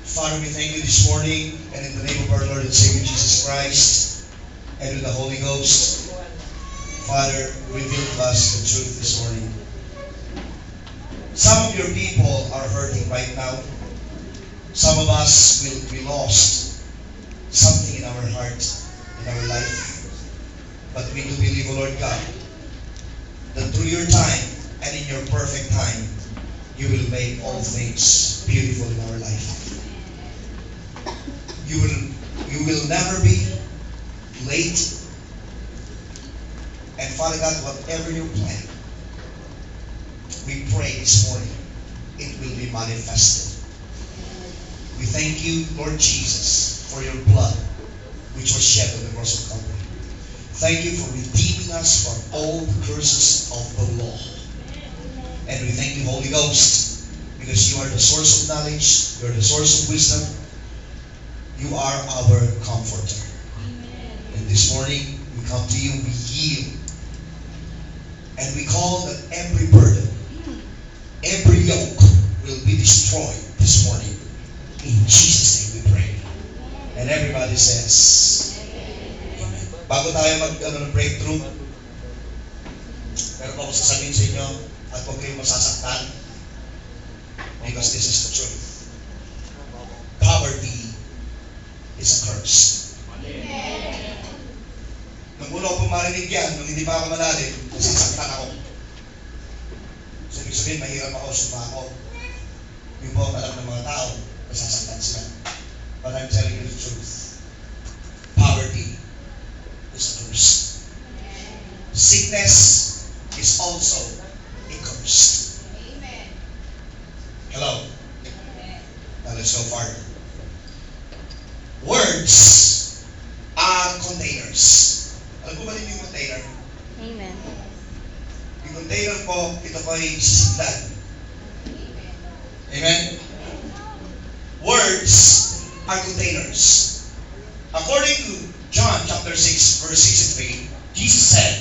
Father, we thank you this morning, and in the name of our Lord and Savior Jesus Christ, and with the Holy Ghost, Father, reveal to us the truth this morning. Some of your people are hurting right now. Some of us will be lost something in our heart, in our life. But we do believe, O Lord God, that through your time and in your perfect time, you will make all things beautiful in our life. You will never be late. And Father God, whatever you plan, we pray this morning, it will be manifested. We thank you, Lord Jesus, for your blood, which was shed on the cross of Calvary. Thank you for redeeming us from all the curses of the law. And we thank you, Holy Ghost, because you are the source of knowledge, you are the source of wisdom, you are our comforter. And this morning, we come to you, we yield. And we call that every burden, every yoke will be destroyed this morning. In Jesus' name we pray. And everybody says, bago tayo mag-breakthrough, meron pa ako sasabihin sa inyo at huwag kayong masasaktan because this is the truth. Poverty is a curse. Nung una ko marinig yan, nung hindi pa ako malalim, nasasaktan ako. So, ibig sabihin, mahirap ako, suma ako. Yung po ang alam ng mga tao, nasasaktan sila. But I'm telling you the truth. Poverty is a curse. Sickness is also a curse. Amen. Hello? Now let's go farther. Words are containers. Alam mo ba rin yung container? Amen. Yung container po, ito po ay sisiglan. Amen? Words are containers. According to John chapter 6, verse 6 and 3, Jesus said,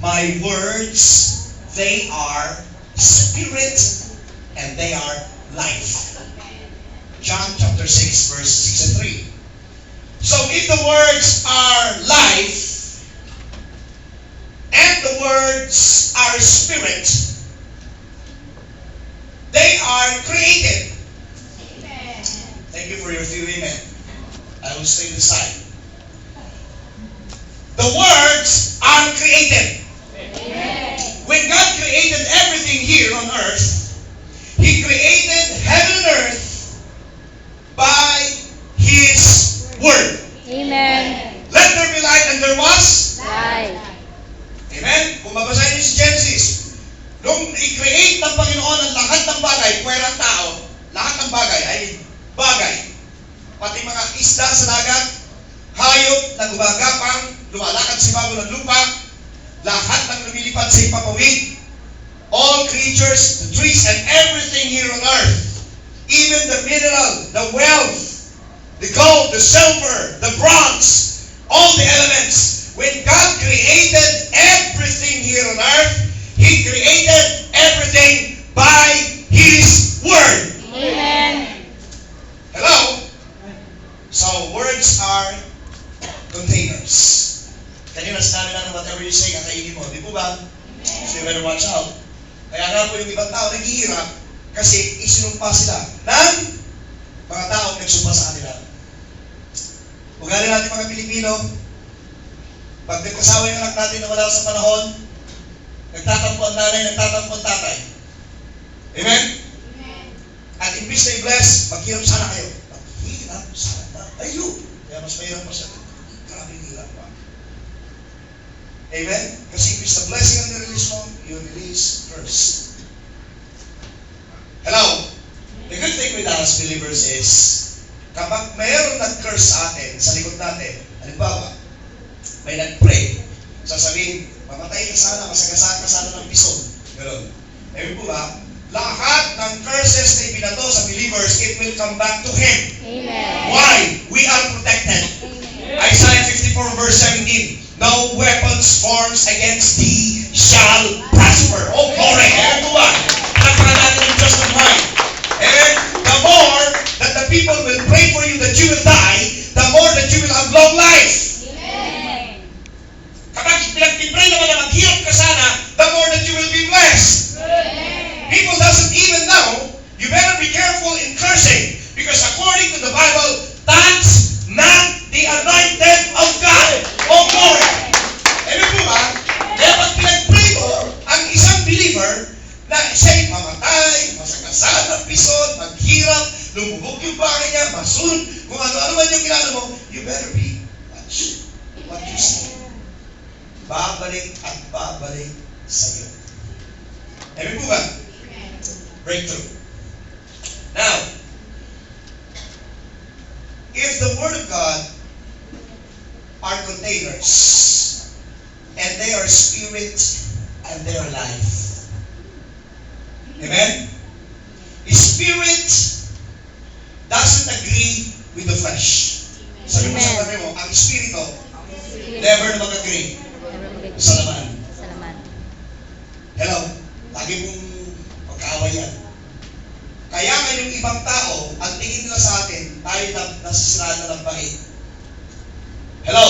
my words, they are spirit and they are life. John chapter 6, verse 6 and 3. So if the words are life, and the words are spirit, they are created. Amen. Thank you for your few amen. I will stay beside. The words are created. Amen. When God created everything here on earth, He created heaven and earth by His word. Amen. Let there be light, and there was Light. Amen? Kung babasahin niyo si Genesis, nung i-create ng Panginoon ang lahat ng bagay, pwera tao, lahat ng bagay ay bagay. Pati mga isda sa dagat, hayop na gumagapang, lumalakad sa ibabaw ng lupa, lahat ng lumilipad sa ipapawid, all creatures, the trees, and everything here on earth, even the mineral, the wealth, the gold, the silver, the bronze, all the elements. When God created everything here on earth, He created everything by His word. Amen. Hello? So, words are containers. Kanina sinabi natin, whatever you say, kakainin mo. Di po ba? So you better watch out. Kaya nga po yung ibang tao naghihirap kasi isinumpa sila ng mga tao nagsumpa sa kanila. Ugali natin mga Pilipino, pag nagkasawa yung anak natin na wala sa panahon, nagtatampo ang nanay, nagtatampo ang tatay. Amen? Amen. At imbis na i-bless, maghirap sana kayo. Maghirap sana tayo. Kaya mas mahirap pa siya. Grabe hirap pa. Amen? Kasi imbis na blessing ang nirelease mo, you release curse. Hello? The good thing with us believers is, kapag mayroong nag-curse sa atin, sa likod natin, halimbawa, may nag-pray, sasabihin, mamatay ka sana, masagasaan ka sana ng bison. Ganoon. Amen po ba? Lahat ng curses na ibinato sa believers, it will come back to Him. Amen. Why? We are protected. Amen. Isaiah 54 verse 17, no weapons formed against thee shall prosper. Oh, glory! Amen po ba? Napaka natin ng Diyos ng mind. And the more that the people cursing. Because according to the Bible, that's not the anointed of God. O glory. Amen po ba? Kaya pag pinag-pray mo, ang isang believer na siya'y mamatay, masagasalan ng pisot, maghirap, lumubog yung bagay niya, masunod, kung ano-ano man yung ginano mo, you better be what you see. Babalik at babalik sa iyo. Amen po ba? Breakthrough. Now, if the Word of God are containers, and they are spirit, and they are life. Amen? Spirit doesn't agree with the flesh. Sabi mo sa tabi mo, ang espiritu never na mag-agree sa laman. Hello? Lagi mong magkaawayan. Kaya nga yung ibang tao, ang tingin nila sa atin, tayo na nasisiraan na ng bait. Hello?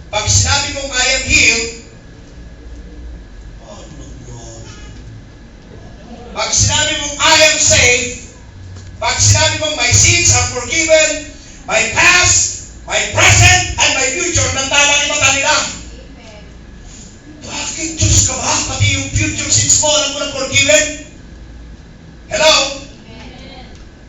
Pag sinabi mong I am healed, oh no, God. Pag sinabi mong I am saved, pag sinabi mong my sins are forgiven, my past, my present, and my future, nandala ni mata nila. Bakit Diyos ka ba? Pati yung future sins mo, alam mo na forgiven? Hello?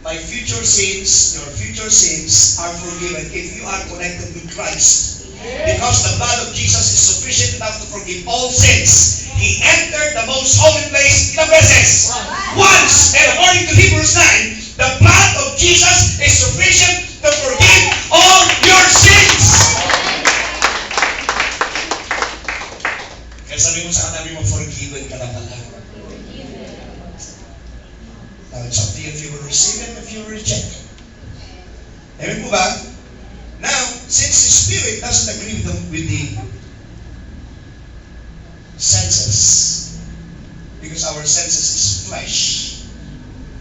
My future sins, your future sins are forgiven if you are connected with Christ. Because the blood of Jesus is sufficient enough to forgive all sins. He entered the most holy place ilang beses? Once! And according to Hebrews 9, the blood of Jesus is sufficient to forgive all your sins. Kaya sabi mo sa katabi mo, forgiven ka na pala. Now it's up to you if you will receive it, if you will reject it. Amen po ba? Now, since the Spirit doesn't agree with the senses, because our senses is flesh.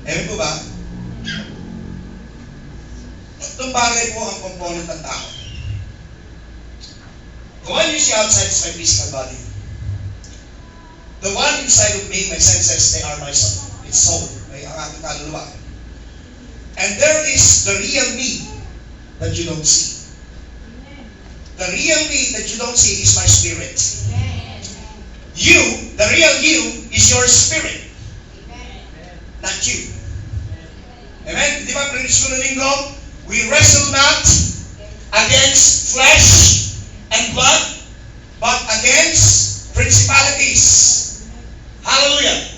Amen po ba? Itong bagay po ang component ng tao. The one you see outside is my physical body. The one inside of me, my senses, they are my soul. It's soul. May ang aking kaluluwa. And there is the real me that you don't see. The real me that you don't see is my spirit. You, the real you, is your spirit. Not you. Amen? Di ba, preach ko na linggo? We wrestle not against flesh and blood, but against principalities. Hallelujah.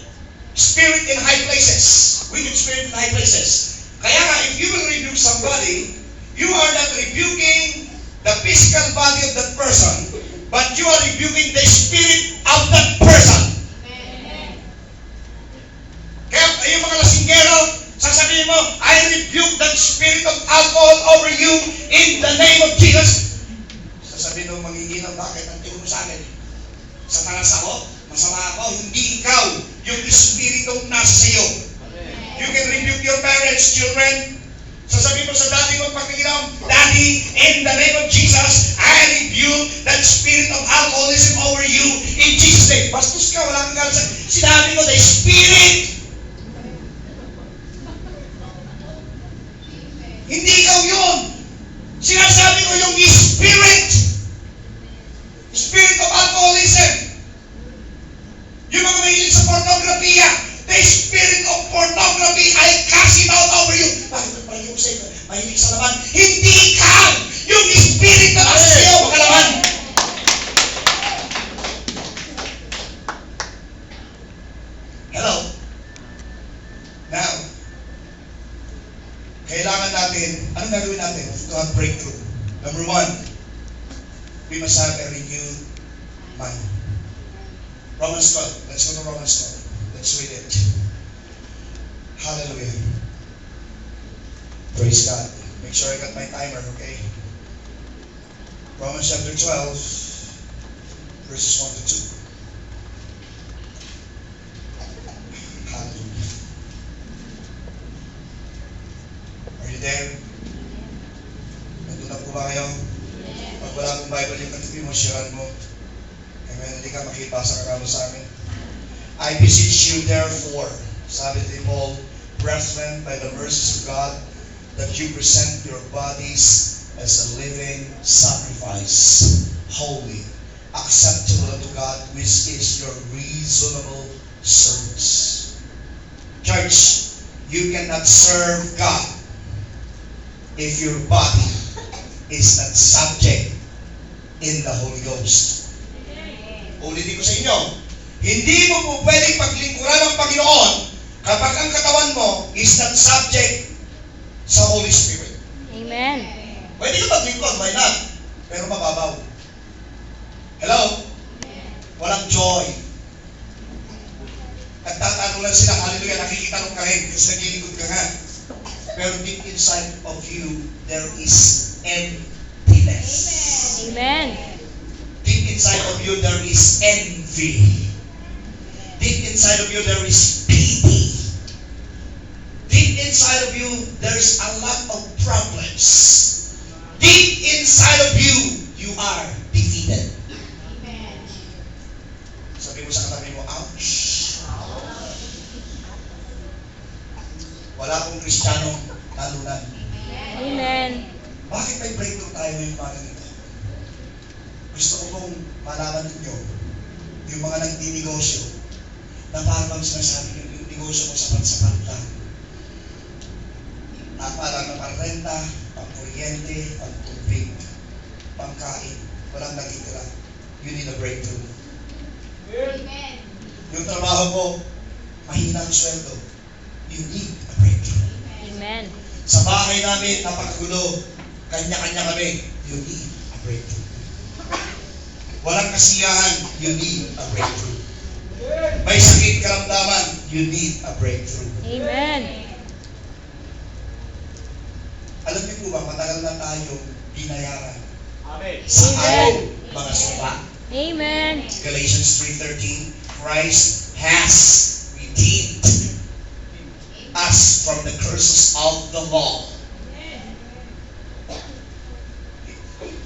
Spirit in high places. Wicked spirit in high places. Kaya nga, if you will rebuke somebody, you are not rebuking the physical body of that person, but you are rebuking the spirit of that person. Kaya yung mga lasinggero, sasabihin mo, I rebuke that spirit of alcohol over you in the name of Jesus. Sasabihin mo, manginginom, bakit? Ang tingin mo sa akin? Satanas ako? Masama ako? Hindi ikaw. Yung spiritong nasa sa iyo. You can rebuke your parents, children. Sasabihin mo sa daddy mo pagkakiram, Daddy, in the name of Jesus, I rebuke that spirit of alcoholism over you in Jesus' name. Bastos ka, wala kang galang sa sinabi mo, the spirit. Hindi ikaw yun. Sinasabi ko yung spirit. Spirit of alcoholism. Yung mga mahilig sa pornography, the spirit of pornography, I cast it out over you. Bakit pa yung sa'yo? Mahilig sa laman? Hindi ikaw! Yung spirit na nasa sa'yo, mga laman! Hello? Now, kailangan natin, anong gagawin natin to have breakthrough? Number one, we must have a renewed mind. Romans 12. Let's go to Romans 12. Let's read it. Hallelujah. Praise God. Make sure I got my timer, okay? Romans chapter 12, verses 1 to 2. Hallelujah. Are you there? Nandun na po ba kayo? Pag wala mong Bible yung katabi mo, sharean mo. Amen. Hindi ka makibasa ka kamo sa amin. I beseech you therefore, sabi ni Paul, brethren, by the mercies of God, that you present your bodies as a living sacrifice, holy, acceptable unto God, which is your reasonable service. Church, you cannot serve God if your body is not subject in the Holy Ghost. Ulitin ko sa inyo, hindi mo po pwedeng paglingkuran ng Panginoon kapag ang katawan mo is not subject sa Holy Spirit. Amen. Pwede ka maglingkod, why not? Pero mababaw. Hello? Walang joy. Nagtatanong lang sila, hallelujah, nakikitanong ka rin kasi naglilingkod ka nga. Pero deep inside of you, there is emptiness. Amen. Deep inside of you, there is envy. Deep inside of you, there is pity. Deep inside of you, there's a lot of problems. Deep inside of you, you are defeated. Sabi mo sa katabi mo, ouch. Wala akong Kristiyanong talunan. Amen. Bakit may breakthrough tayo ngayong mga ganito? Gusto ko pong malaman ninyo, yung mga nagdinegosyo, na parang sinasabi yung negosyo mo sapat-sapat lang. Na parang na pang-renta, pang-kuryente, pang-tubig, pang-kain, walang nagitira. You need a breakthrough. Amen. Yung trabaho mo, mahina ang sweldo. You need a breakthrough. Amen. Sa bahay namin, napakagulo. Kanya-kanya kami. You need a breakthrough. Walang kasiyahan. You need a breakthrough. May sakit karamdaman. You need a breakthrough. Amen. Alam niyo po ba, matagal na tayong binayaran Amen. sa Amen. ating mga sumpa. Amen. Galatians 3:13, Christ has redeemed us from the curses of the law.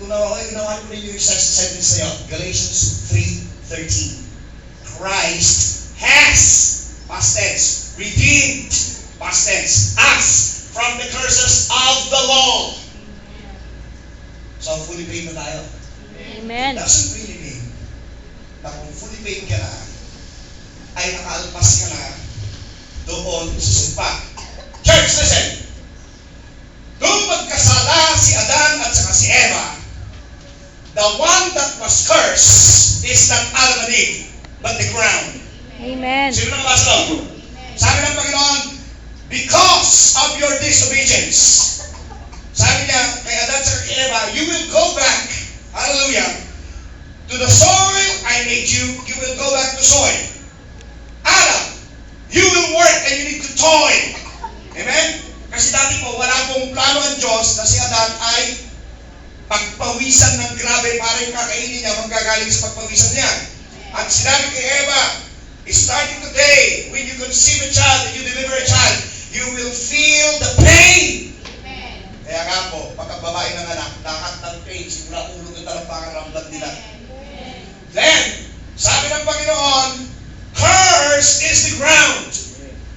Ginawa ko rin yung sentence na yun. Galatians 3:13. Christ has, past tense, redeemed, past tense, us from the curses of the law. So, fully paid na tayo. Amen. Doesn't really mean na kung fully paid ka na, ay nakaalpas ka na doon sa sumpa. Church, listen! Nung magkasala si Adan at saka si Eva, the one that was cursed is not Adam and Eve, but the ground. Amen. Sino nakabasa doon? Sabi ng Panginoon, because of your disobedience, sabi niya kay Adan at kay Eva, you will go back, hallelujah, to the soil I made you, you will go back to soil. Adam, you will work and you need to toil. Amen? Kasi dati po, wala pong plano ang Diyos na si Adan ay pagpawisan ng grabe para yung kakainin niya manggagaling sa pagpawisan niya. At sinabi kay Eva, starting today, when you conceive a child and you deliver a child, you will feel the pain. Kaya nga po, pagka babae ng anak, lahat ng pain, simula ulo ng talampakan ramdam nila. Then, sabi ng Panginoon, cursed is the ground.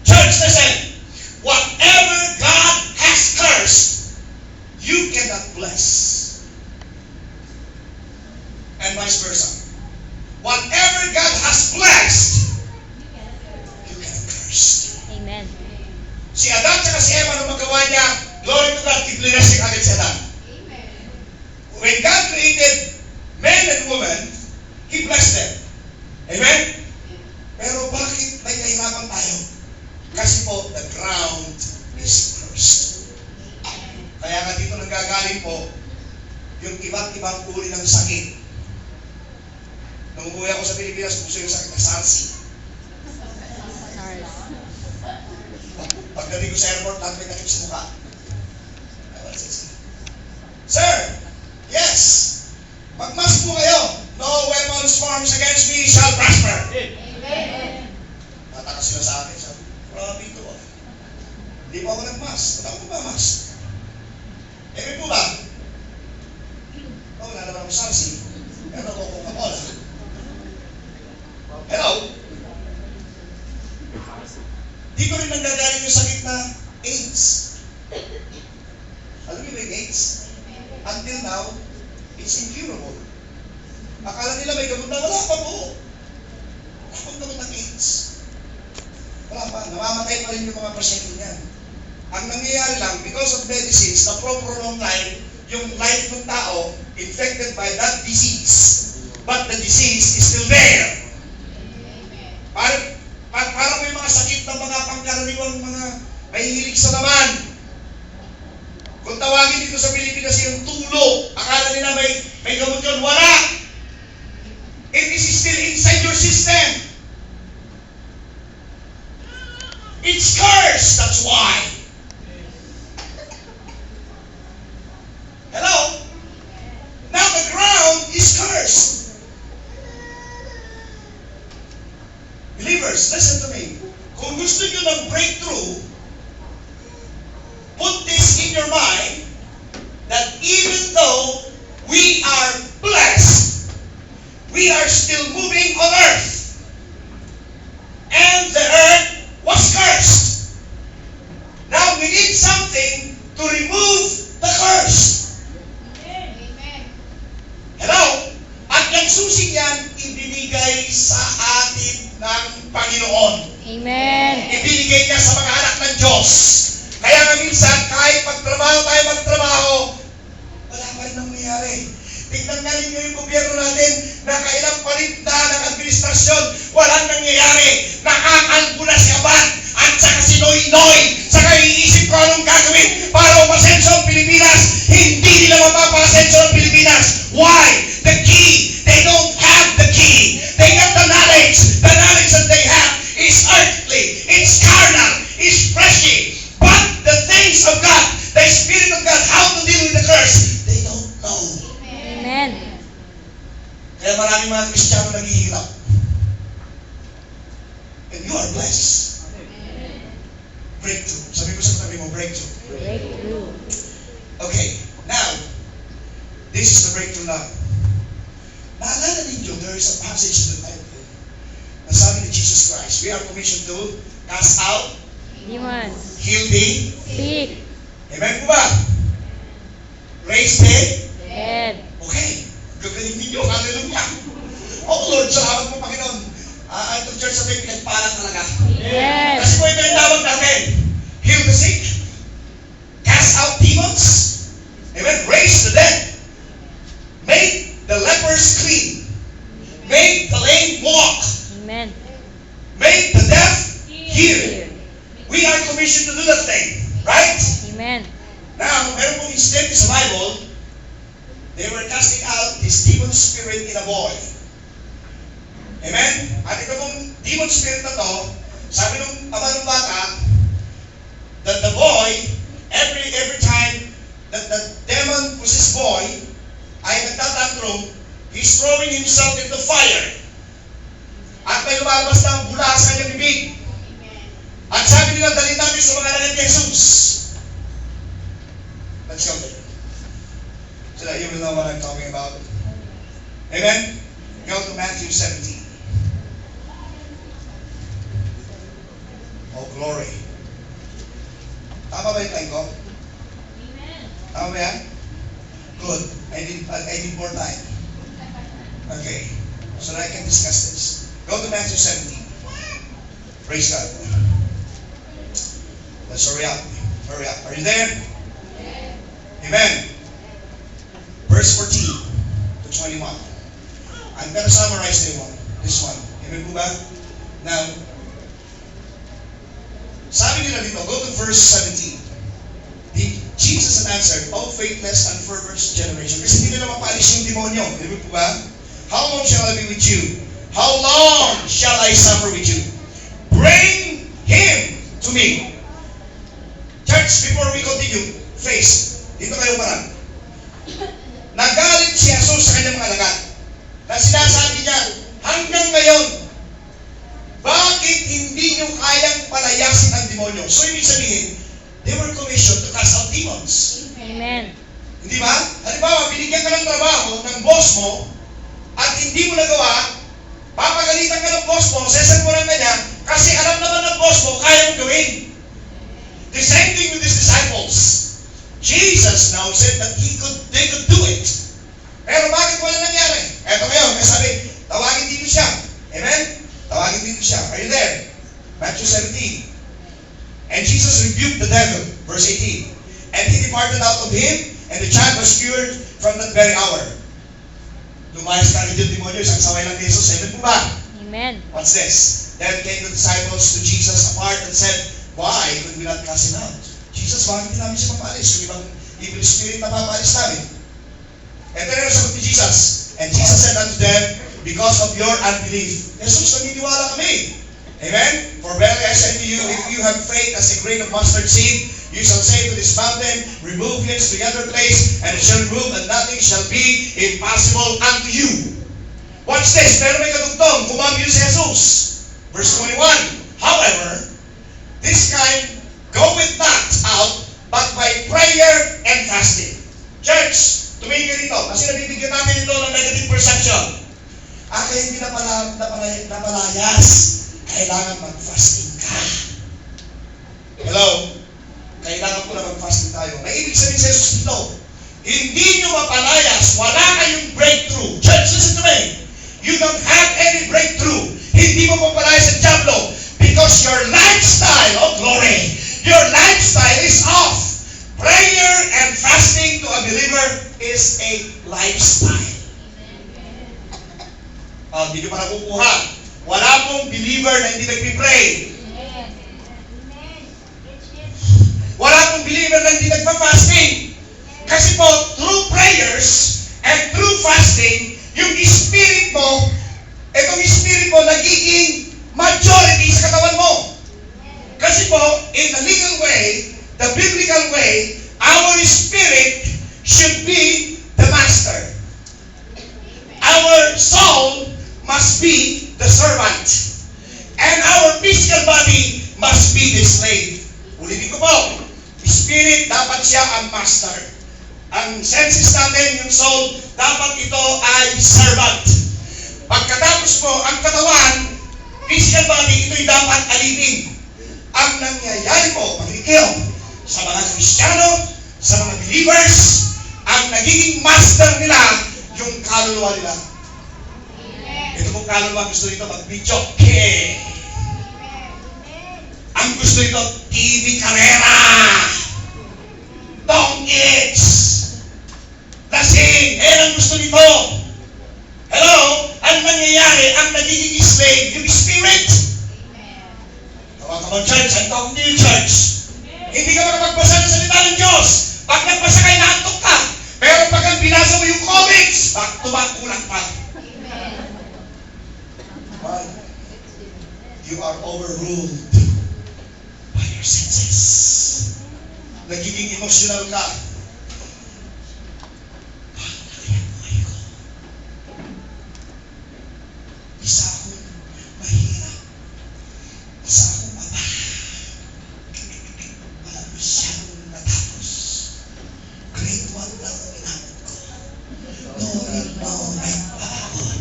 Church, listen. Whatever God has cursed, you cannot bless. And vice versa. Whatever God has blessed, you cannot curse. Amen. Si Adan at si Eva nung magawa niya, glory to God, i-blessing agad si Adan. When God created men and women, He blessed them. Amen? Pero bakit may kahirapan tayo? Kasi po, the ground is cursed. Kaya nga dito nanggagaling po, yung iba't ibang uri ng sakit. Nung umuwi ako sa Pilipinas, gusto yung sakit na SARS. Pagdating ko sa airport, lahat may takip sa mukha. Sir, yes, magmask po kayo. No weapons formed against me shall prosper. Nataka sila sa akin. Sabi, grabe ito ah. Hindi pa ako nag-mask. Ba't ako magmask? Eme po ba? Wala naman ako SARS. Pero ako Coca-Cola. Hello? Di ko rin nanggagaling yung sakit na AIDS. Alam niyo ba yung AIDS? Until now, it's incurable. Akala nila may gamot na, wala pa po. Wala pang gamot ng AIDS. Wala pa, namamatay pa rin yung mga pasyente niyan. Ang nangyayari lang, because of medicines, na prolong life, yung life ng tao, infected by that disease. But the disease is still there. Parang may mga sakit ng mga pangkaraniwang mga mahihilig sa laman. Kung tawagin dito sa Pilipinas yung tulo, akala nila may gamot yun. Wala! It is still inside your system. It's cursed, that's why. Hello? Now the ground is cursed. Believers, listen to me. Kung gusto nyo ng breakthrough, put this in your mind that even though we are blessed, we are still moving on earth. And the earth was cursed. Now we need something to remove the curse. Hello? At ang susi yan, ibinigay sa atin ng Panginoon. Amen. Ibinigay niya sa mga anak ng Diyos. Kaya nga minsan, kahit magtrabaho, wala pa rin nangyayari. Tignan nga ninyo yung gobyerno natin, nakailang palit na ng administrasyon, walang nangyayari. Nakakalbo na si Abad, at saka si Noy, saka iisip ko anong gagawin para umasenso ang Pilipinas. Hindi nila mapapakasenso ang Pilipinas. Why? The key. They don't have the key. They got the knowledge. The knowledge that they have is earthly, it's carnal, it's fleshy. But the things of God, the Spirit of God, how to deal with the curse, they don't know. Amen. Kaya maraming mga Kristiyano naghihirap. And you are blessed. Breakthrough. Sabi ko sa tabi mo, breakthrough. Breakthrough. Okay, now, this is the breakthrough now. Naalala ninyo, there is a passage in the Bible na sabi ni Jesus Christ, we are commissioned to cast out, Demons. heal the, Sick. amen po ba? Raise the, Dead. okay, gagaling ninyo, hallelujah. Oh Lord, salamat mo Panginoon. Itong church sa may pinagpalang talaga. Yes. Kasi po ito yung tawag natin. Heal the sick, cast out demons, amen, raise the dead, make the lepers clean, make the lame walk, Amen. make the deaf hear. We are commissioned to do that thing, right? Amen. Now, meron pong incident sa Bible, they were casting out this demon spirit in a boy. Amen? At ito pong demon spirit na to, sabi nung ama ng bata, that the boy, every time that the demon possessed boy ay nagtatantrum, he's throwing himself into fire. At may lumalabas na ang bula sa kanyang bibig. At sabi nila, dalhin namin sa mga ni Jesus. Let's go there. So that you will know what I'm talking about. Amen? Go to Matthew 17. Oh, glory. Tama ba yung time ko? Tama ba yan? Good. I need more time. Okay. So that I can discuss this. Go to Matthew 17. Praise God. Let's hurry up. Hurry up. Are you there? Amen. Verse 14 to 21. I'm going to summarize this one. Amen po ba? Now, sabi nila dito, go to verse 17. Jesus answered, O faithless and perverse generation. Kasi hindi nila mapalis yung demonyo. Amen po ba? How long shall I be with you? How long shall I suffer with you? Bring him to me. Church, before we continue, face, dito kayo parang. Nagalit si Jesus sa kanyang mga alagad. Na sinasabi niya, hanggang ngayon, bakit hindi nyo kayang palayasin ang demonyo? So, ibig sabihin, they were commissioned to cast out demons. Amen. Hindi ba? Halimbawa, binigyan ka ng trabaho ng boss mo at hindi mo nagawa, papagalitan ka ng boss mo, sesan mo lang kanya, kasi alam naman ng boss mo, kaya mong gawin. The same thing with his disciples. Jesus now said that they could do it. Pero bakit wala nangyari? Eto ngayon, may sabi, tawagin dito siya. Amen? Tawagin dito siya. Are you there? Matthew 17. And Jesus rebuked the devil. Verse 18. And he departed out of him, and the child was cured from that very hour. Lumayas ka rin yung demonyo, isang saway lang ni Jesus. Amen po ba? Amen. What's this? Then came the disciples to Jesus apart and said, why could we not cast him out? Jesus, bakit hindi namin siya mapalis? Yung ibang evil spirit na papalis namin. And then sagot ni Jesus. And Jesus said unto them, because of your unbelief. Jesus, naniniwala kami. Amen? For verily I say to you, if you have faith as a grain of mustard seed, you shall say to this mountain, remove hence to yonder place, and it shall remove, and nothing shall be impossible unto you. Watch this. Pero may kadugtong. Kumambyo si Jesus. Verse 21. However, this kind goeth not out, but by prayer and fasting. Church, tumingin ka dito. Kasi nabibigyan natin ito ng negative perception. Kaya hindi napalayas. Kailangan mag-fasting ka. Hello? Kailangan po na mag-fasting tayo. May ibig sabihin sa Jesus dito. Hindi nyo mapalayas. Wala kayong breakthrough. Church, listen to me. You don't have any breakthrough. Hindi mo mapalayas sa Diablo. Because your lifestyle, oh glory, your lifestyle is off. Prayer and fasting to a believer is a lifestyle. Hindi nyo pa nakukuha. Wala pong believer na hindi nagpipray. Wala pong believer na hindi nagpa-fasting. Kasi po, through prayers and through fasting, yung spirit mo, itong spirit mo nagiging majority sa katawan mo. Kasi po, in the legal way, the biblical way, our spirit should be the master. Our soul must be the servant. And our physical body must be the slave. Ulitin ko po, spirit, dapat siya ang master. Ang senses natin, yung soul, dapat ito ay servant. Pagkatapos po, ang katawan, physical body, ito'y dapat alipin. Ang nangyayari po, paglikil, sa mga Kristiyano, sa mga believers, ang nagiging master nila, yung kaluluwa nila. Ito pong kaluluwa, gusto nito mag-video. Okay. Ang gusto nito, TV karera. Tongits. Lasing. Ang gusto nito. Hello? Ang nangyayari, ang nagiging slave, yung spirit. Come on, church. I'm talking to you, church. Hindi ka makapagbasa ng salita ng Diyos. Pag nagbasa kayo, naantok ka. Pero pag ang binasa mo yung comics, back to back, kulang pa. Why? You are overruled by your senses. Nagiging emotional ka. Isa akong mahirap. Isa akong mata. Wala masyadong natapos. Grade 1 lang ang inabot ko. Noon ay papagod.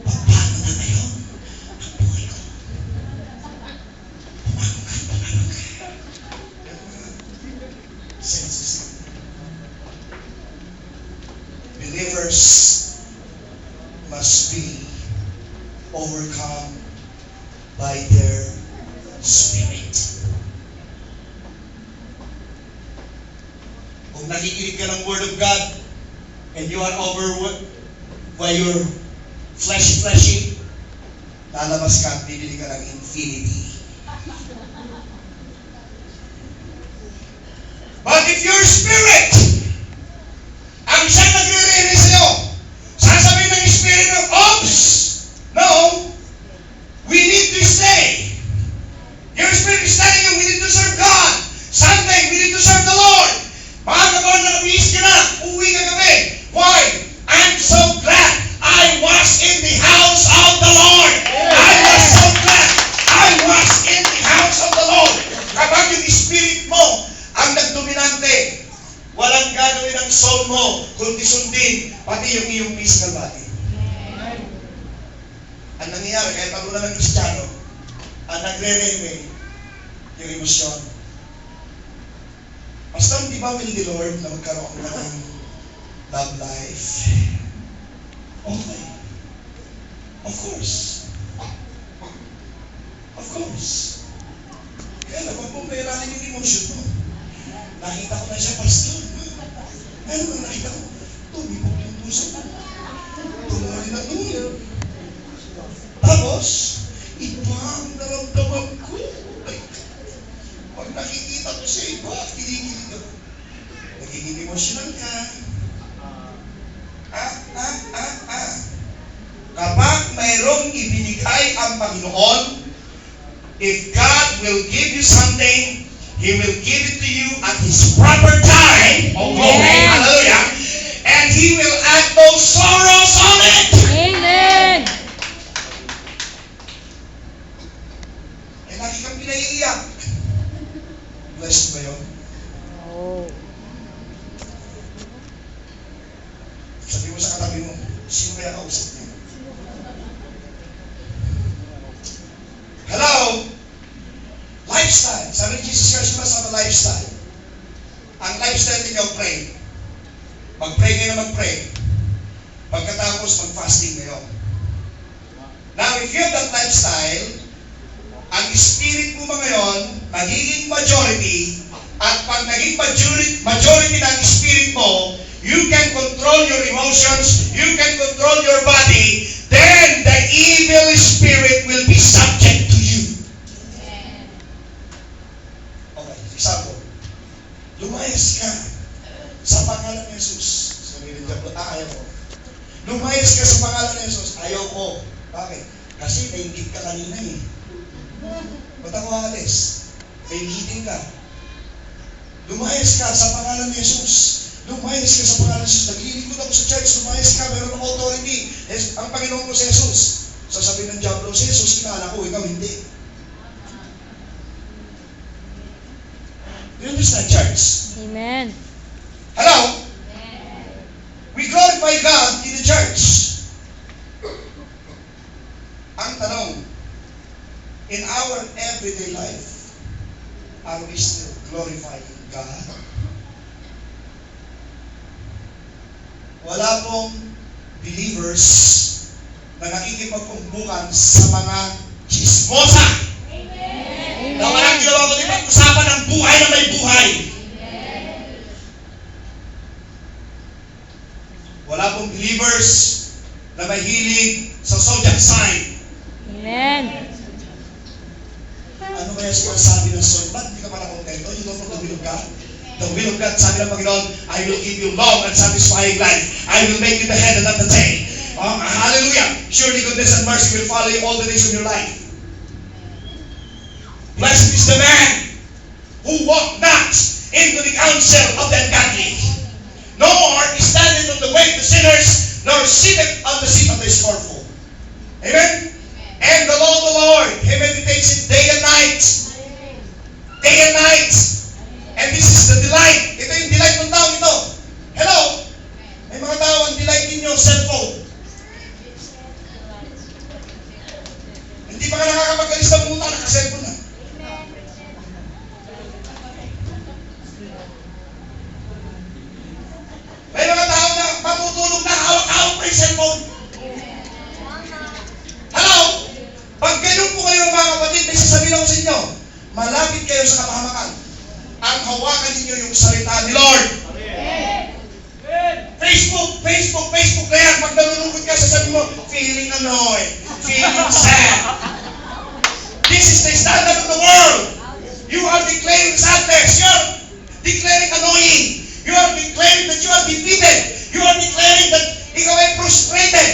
Paano na ngayon ang buhay ko? Pumangon ka. Senses. Believers must be overcome by their spirit. Kung nakikinig ka ng Word of God and you are overwhelmed by your fleshy, lalabas ka at bibili ka ng infinity. But if your spirit, ang siyang nagre-release sa'yo, sasabihin ng spirit of, oops, no, we need to stay. Your spirit is telling you, we need to serve God. Sunday, we need to serve the Lord. Mga kapag nakabihis ka na, uwi ka kami. Why? I'm so glad I was in the house of the Lord. I was so glad I was in the house of the Lord. Kapag yung spirit mo ang nagdominante, walang gagawin ang soul mo, kundi sundin, pati yung iyong physical body. Ang nangyayari, kaya talunan ng Kristiyano, ang nagre-reme, yung emosyon. ba will the Lord na magkaroon ka ng love life? Okay. Of course. Of course. Kaya lang, huwag mong bayaranin yung emotion mo. Nakita ko na siya, pastor. Ano ba nakita ko? Tumibok yung puso ko. Tumuli na tumuli. Tapos, iba ang naramdaman ko. Pag nakikita ko sa iba, kinikilig ako. Nagiging emotional ka. Kapag mayroong ibinigay ang Panginoon, if God will give you something, He will give it to you at His proper time. Oh, glory, hallelujah. And He will add those sorrows on it. Amen. Eh, lagi kang pinaiiyak. Blessed ba yun? Oh. Sabi mo sa katabi mo, sino kaya kausap niya? Hello? Lifestyle. Sabi ni Jesus Christ, mas ang lifestyle. Ang lifestyle ninyo, pray. Mag-pray kayo na mag-pray. Pagkatapos, mag-fasting kayo. Now, if you have that lifestyle, ang spirit mo ngayon, magiging majority, at pag naging majority ng spirit mo, you can control your emotions, you can control your body, then the evil spirit will be subject to you. Okay, example. Lumayas ka sa pangalan ni Jesus. Sabi ni Diablo, ayaw ko. Lumayas ka sa pangalan ni Jesus. Ayaw ko. Bakit? Kasi naingit ka kanina eh. Ba't ako aalis? Naingitin ka. Lumayas ka sa pangalan ni Jesus. Lumayas ka sa pangalan ni Jesus. Naglilingkod ako sa church. Lumayas ka. Meron ng authority. Ang Panginoon ko si Jesus. Sasabihin ng Diablo, si Jesus kilala ko, ikaw hindi. Do you understand, church? Amen. Hello? We glorify God in the church. Ang tanong, in our everyday life, are we still glorifying God? Wala pong believers na nakikipagkumbukan sa mga chismosa. Amen. Na walang ginawa kundi pag-usapan ng buhay na may buhay. Wala pong believers na mahilig sa zodiac sign. Amen. Ano kaya sinasabi ng soul? Ba't hindi ka pala kontento? You don't know the will of God? The will of God, sabi ng Panginoon, I will give you long and satisfying life. I will make you the head and not the tail. Hallelujah! Surely goodness and mercy will follow you all the days of your life. Blessed is the man who walked not into the counsel of the ungodly, nor standeth on the way of the sinners, nor sitteth on the seat of the scornful. Amen? And the law of the Lord, He meditates it day and night. Day and night. And this is the delight. Ito yung delight ng tao ito. Hello? May mga tao ang delight ninyo, cellphone. Hindi pa ka nakakapag-alis ng puta, naka-cellphone na. May mga tao na matutulog na hawak-hawak pa yung cellphone. Hello? Pag ganun po kayo mga kapatid, may sasabihin ako sa inyo, malapit kayo sa kapahamakan. Ang hawakan ninyo yung salita ni Lord. Facebook na yan. Pag nalulungkot ka, sasabihin mo, feeling annoyed, feeling sad. This is the standard of the world. You are declaring sadness. You are declaring annoying. You are declaring that you are defeated. You are declaring that ikaw ay frustrated.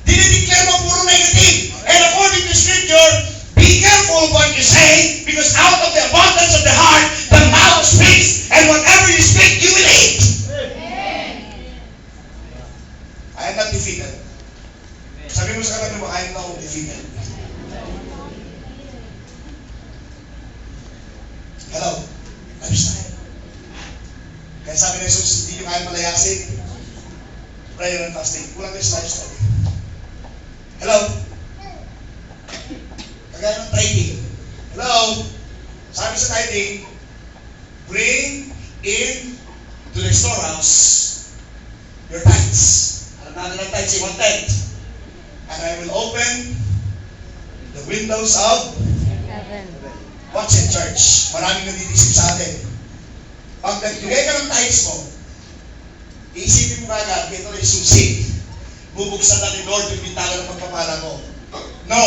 Dinideclare mo puro negative. And according to Scripture, be careful what you say, because out of the abundance of the heart, the mouth speaks, and whatever you speak, you will eat. I am not defeated. Sabi mo sa katabi mo, I am not defeated. Hello? Lifestyle. Kaya sabi ni Jesus, hindi nyo kaya palayasin. Prayer and fasting. Kulang kayo sa lifestyle. Hello? Kagaya ng tithing. Hello? Sabi sa tithing, bring in shadows of, Heaven. watch it, church. Maraming nandidisip sa atin. Pag nagbigay ka ng tithes mo, iisipin mo agad, ito ay susi. Bubuksan na ni Lord yung bintana ng pagpapala mo. No.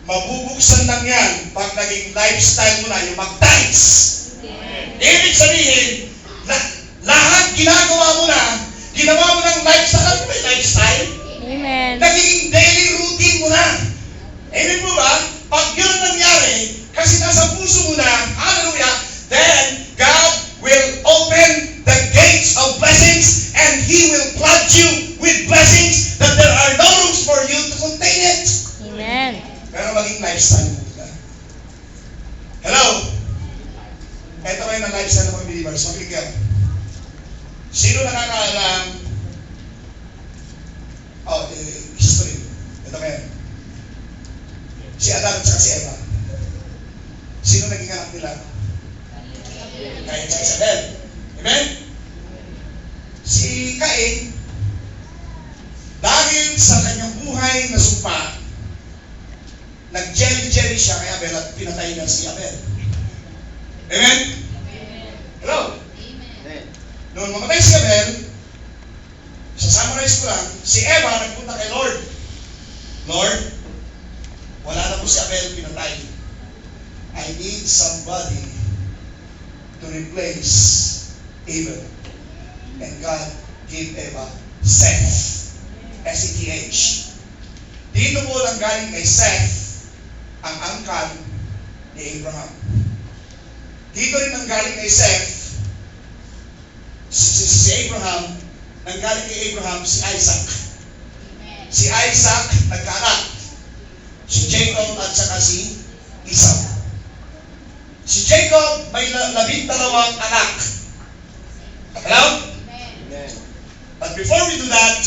Mabubuksan lang yan pag naging lifestyle mo na yung mag-tithes. Ibig sabihin, lahat ginagawa mo na, ginawa mo ng lifestyle. Ano ba yung lifestyle? Amen. Naging daily routine mo na. Amen po ba? Pag yun ang nangyari, kasi nasa puso mo na, hallelujah, then God will open the gates of blessings and He will flood you with blessings that there are no rooms for you to contain it. Amen. Pero maging lifestyle mo na. Hello? Ito ngayon ang lifestyle ng mga believers. Makikinig. Sino nakakaalam? History. Ito ngayon. Si Adam at saka si Eva. Sino naging anak nila? Cain at Isabel. Amen? Si Cain, dahil sa kanyang buhay na sumpa, nag-jelly siya kay Abel at pinatay niya si Abel. Amen? Hello? Noong mamatay si Abel, sa summarize ko lang, si Eva nagpunta kay Lord. Lord, wala na po si Abel pinatay. I need somebody to replace Abel. And God gave Eva Seth. S-E-T-H. Dito po lang galing kay Seth ang angkan ni Abraham. Dito rin ang galing kay Seth si Abraham, nang galing kay Abraham si Isaac. Si Isaac nagkaanak. Si Jacob at saka si Esau. Si Jacob may 12 anak. Hello? Amen. But before we do that,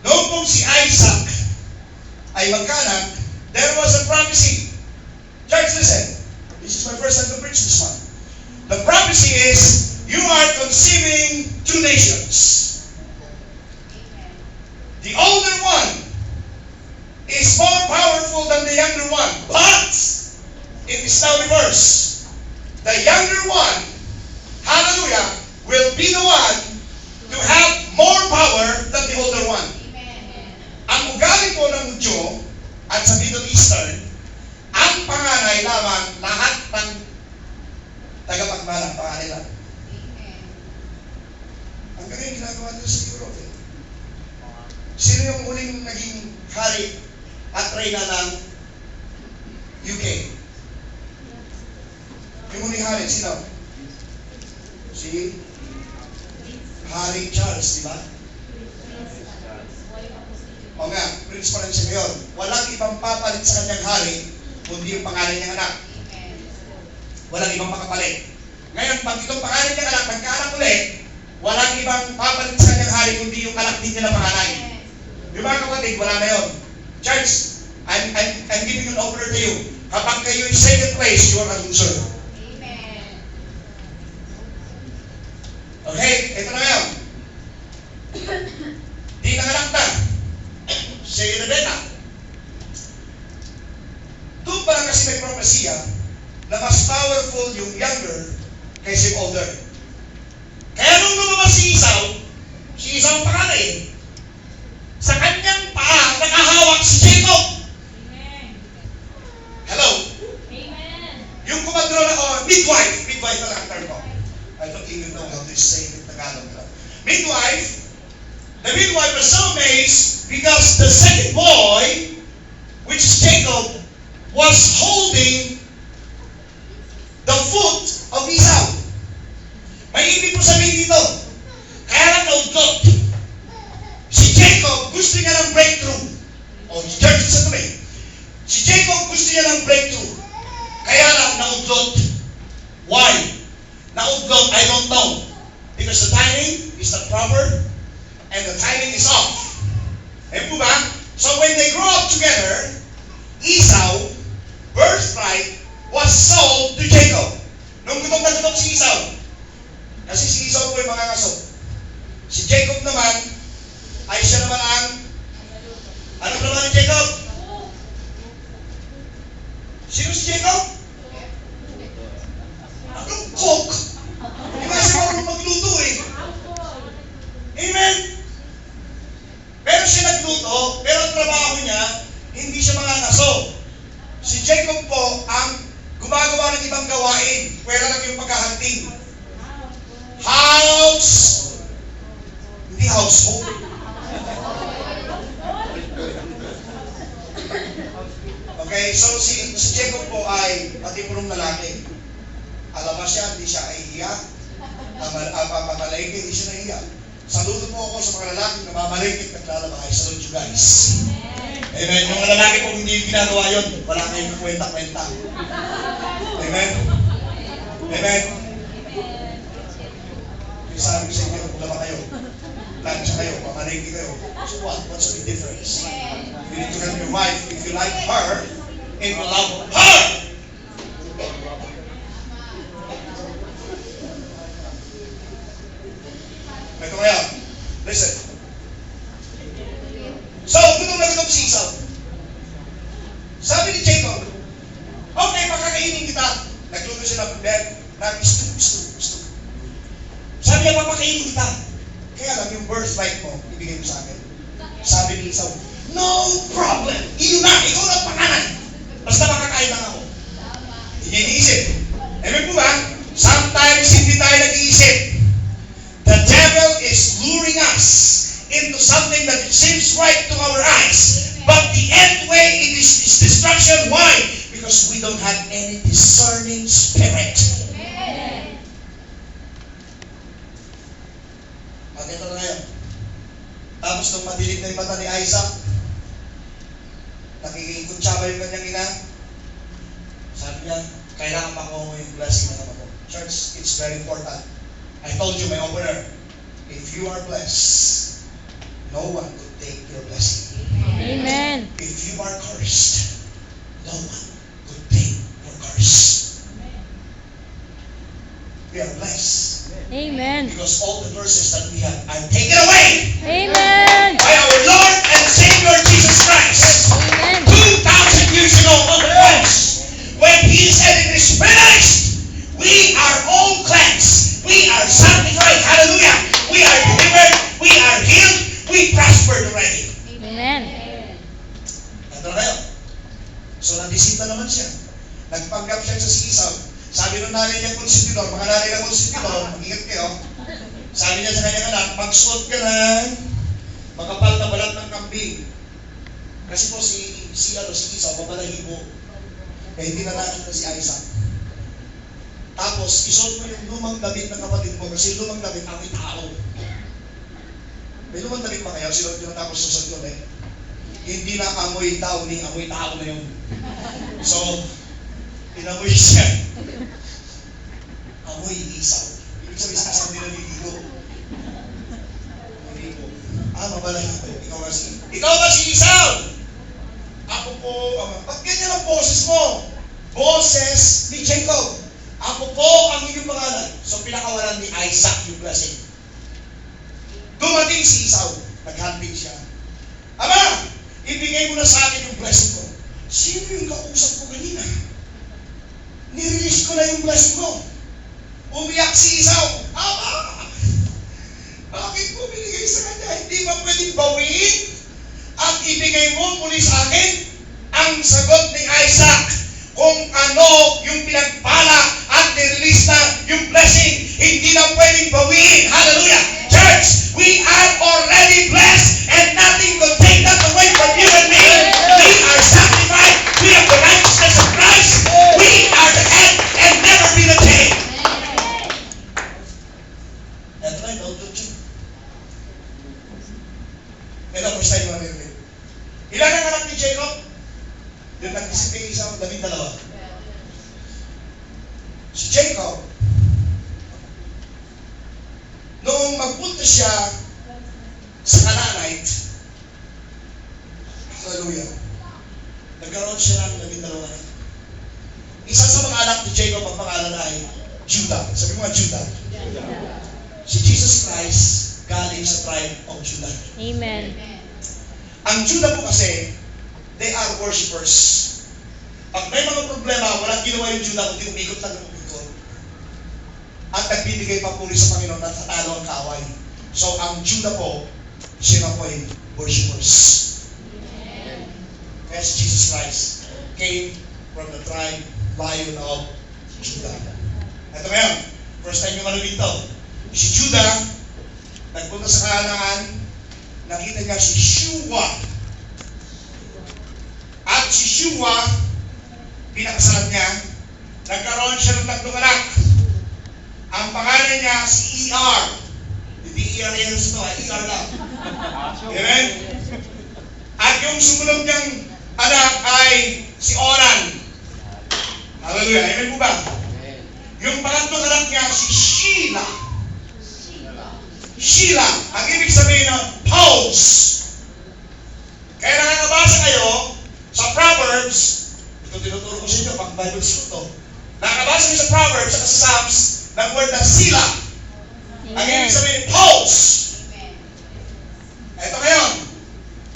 noong pong si Isaac ay magkaanak, there was a prophecy. Church, listen. This is my first time to preach this one. The prophecy is, you are conceiving 2 nations. The older one is more powerful than the younger one. But it is now reversed. The younger one, hallelujah, will be the one to have more power than the older one. Ang ugali po ng Hudyo at sa Middle Eastern, ang panganay lamang lahat ng tagapagmana, panganay lang. Ang ganyan ginagawa nila sa Europe. Sino yung huling naging hari at reyna ng UK? Yung huling hari, sino? Si Hari Charles, di ba? O nga, prince pa rin siya ngayon. Walang ibang papalit sa kanyang hari, kundi yung pangalan niyang anak. Walang ibang makapalit. Ngayon, pag itong pangalan niyang anak, nagkaanak ulit, walang ibang papalit sa kanyang hari, kundi yung anak din niya na pangalan. Yung mga kapatid, wala na yun. Church, I'm giving an offer to you. Kapag kayo yung second place, you are a loser. Okay, ito na ngayon. Di nanganak na. Si Rebecca. Doon pa lang kasi may propesya na mas powerful yung younger kaysa yung older. Kaya nung lumabas si Esau ang panganay, sa kanyang paa nakahawak si Jacob. Hello? Yung kumadro na, midwife na lang ang term ko. I don't even know how to say it in Tagalog. Midwife, the midwife was so amazed because the second boy, which is Jacob, was holding the foot of Esau. May ibig po sabihin dito. Kaya lang naudlot. Si Jacob gusto niya ng breakthrough. Church, listen to me. Si Jacob gusto niya ng breakthrough. Kaya lang naudlot. Why? Naudlot, I don't know. Because the timing is not proper and the timing is off. Eh po ba? So when they grow up together, Esau, birthright, was sold to Jacob. Nung gutom na gutom si Esau, kasi si Esau po yung mga kaso. Si Jacob naman, ay siya naman ang, ano naman ni Jacob? Sino si Jacob? Anong cook? Di ba siya marunong magluto eh? Amen? Pero siya nagluto, pero ang trabaho niya, hindi siya mangangaso. Si Jacob po ang gumagawa ng ibang gawain. Pwera lang yung pagkahanting. House, hindi household. Okay, so si Jacob po ay matipurong lalaki. Alam mo siya, hindi siya nahihiya. Mamalengke, hindi siya nahihiya. Saludo po ako sa mga lalaki na mamalengke at naglalaba. I salute you guys. Amen. Yung mga lalaki po hindi ginagawa yun, wala kayong kwenta-kwenta. Amen. Amen. Yung sabi ko sa inyo, laba kayo. Lansya kayo, mamalengke kayo. So what? What's the difference? You need to tell your wife, if you like her, and you love her. Ito kaya, listen. So, gutom na gutom si Esau. Sabi ni Jacob, okay, pakakainin kita. Nagluto siya ng stew. Sabi niya, papakainin kita. Kaya lang, yung birthright mo, ibigay mo sa akin. Sabi ni Esau, no problem. Iyon na, ikaw na pakanan. Basta makakain lang ako. Hindi niya iniisip. Amen po ba? Sometimes hindi tayo nag-iisip. The devil is luring us into something that seems right to our eyes. But the end way it is destruction. Why? Because we don't have any discerning spirit. At ito na ngayon. Tapos nung madilim na yung mata ni Isaac, nakikikutsaba yung kanyang ina. Sabi niya, kailangan makuha mo yung blessing ng ama mo. Church, it's very important. I told you, my opener, if you are blessed, no one could take your blessing. Amen. If you are cursed, no one could take your curse. We are blessed. Amen. Because all the curses that we have are taken away Amen. by our Lord and Savior Jesus Christ. Amen. 2,000 years ago on the cross, when He said it is finished, we are all cleansed. We are sanctified. Hallelujah. We are delivered. We are healed. We prospered already. Amen. Ito na kayo. So, nadisita naman siya. Nagpanggap siya sa si Esau. Sabi ng nanay niya konstitutor, mga nanay ng konstitutor, mag-ingat kayo. Sabi niya sa kanyang anak, magsuot ka ng makapal na balat ng kambing. Kasi po si Esau, mabalahibo. Kaya hindi na nakita si Isaac. Tapos, isuot mo yung lumang damit ng kapatid mo kasi lumang damit amoy tao. May lumang damit ba kayo? Sino tinatapos susot yun eh? Hindi na amoy tao ni amoy tao na yun. So, inamoy siya. Amoy Esau. Ibig sabihin sa kasama nila niligo. Niligo. Mabalahibo. Ikaw ba si Esau? Ako po, ba't ganyan ang boses mo? Boses ni Jacob. Ako po ang inyong pangalan. So pinakawalan ni Isaac yung blessing. Dumating si Esau. Naghandling siya. Ama, ibigay mo na sa akin yung blessing ko. Sino yung kausap ko kanina? Nirelease ko na yung blessing mo. Umiyak si Esau. Ama, bakit mo binigay sa kanya? Hindi ba pwedeng bawiin at ibigay mo muli sa akin? Ang sagot ni Isaac, kung ano yung pinagpala at nirelease na yung blessing, hindi na pwedeng bawiin. Hallelujah! Church, we are already blessed and nothing will take that away from you and me. We are sanctified. We have the righteousness of Christ. We are the head and never be the tail. That's right, don't you? Ito, first time mo narinig. Ilan ang anak ni Jacob? Yung nag-isip kay Esau, 12. Si Jacob, noong magpunta siya sa Canaanite, hallelujah, nagkaroon siya ng 12 anak. Isa sa mga anak ni Jacob, ang pangalan ay Judah. Sabi mo nga, Judah. Si Jesus Christ, galing sa tribe of Judah. Amen. Ang Judah po kasi, they are worshipers. Pag may mga problema, walang ginawa yung Judah, kundi umikot lang ng umikot. At nagbibigay papuri sa Panginoon at natalo ang kaaway. So, ang Judah po, siya po ay worshipers. Yes, Jesus Christ came from the tribe, Lion of Judah. Ito ngayon, first time yung ano dito. Si Judah, nagpunta sa Kanaan, nakita niya si Shua. At si Shua, pinakasalan niya, nagkaroon siya ng tatlong anak. Ang pangalan niya si E.R. Hindi E.R. yan ito, E.R. lang. Amen? At yung sumunod niyang anak ay si Onan. Hallelujah. Amen po ba? Yung pangatlong anak niya si Sheila. Sheila. Ang ibig sabihin ng pause. Kaya nakakabasa kayo sa Proverbs, ito tinuturo ko sa inyo pag Bible school to. Nakakabasa kayo sa Proverbs at sa Psalms ng word na sila. Ang ibig sabihin pause. Ito ngayon.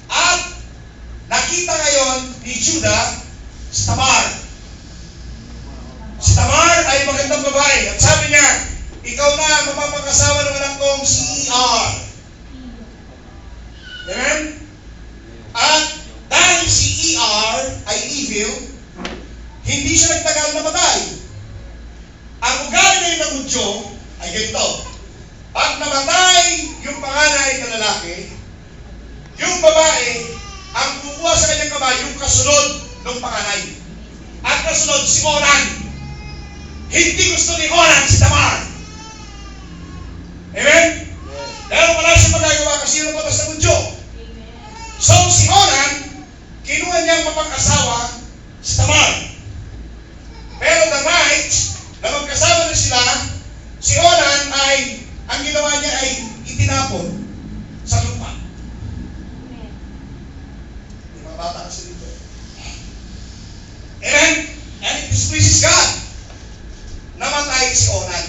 At nakita ngayon ni Judah si Tamar. Si Tamar ay magandang babae. At sabi niya, ikaw na mapapakasawa ng anak kong si E.R. Amen? At dahil si E.R. ay evil, hindi siya nagtagal na matay. Ang ugali ngayon ng Hudyo ay ganito. Pag namatay yung panganay na lalaki, yung babae, ang kukuha sa kanyang kamay, yung kasunod ng panganay. At kasunod si Onan. Hindi gusto ni Onan si Tamar. Amen? Pero wala siya magagawa kasi yun ang batas ng Hudyo. So si Onan, kinuha niyang mapag-asawa si Tamar. Pero the night na magkasama na sila, si Onan ay, ang ginawa niya ay itinapon sa lupa. Yung mga bata kasi dito. And it displeases God. Namatay si Onan.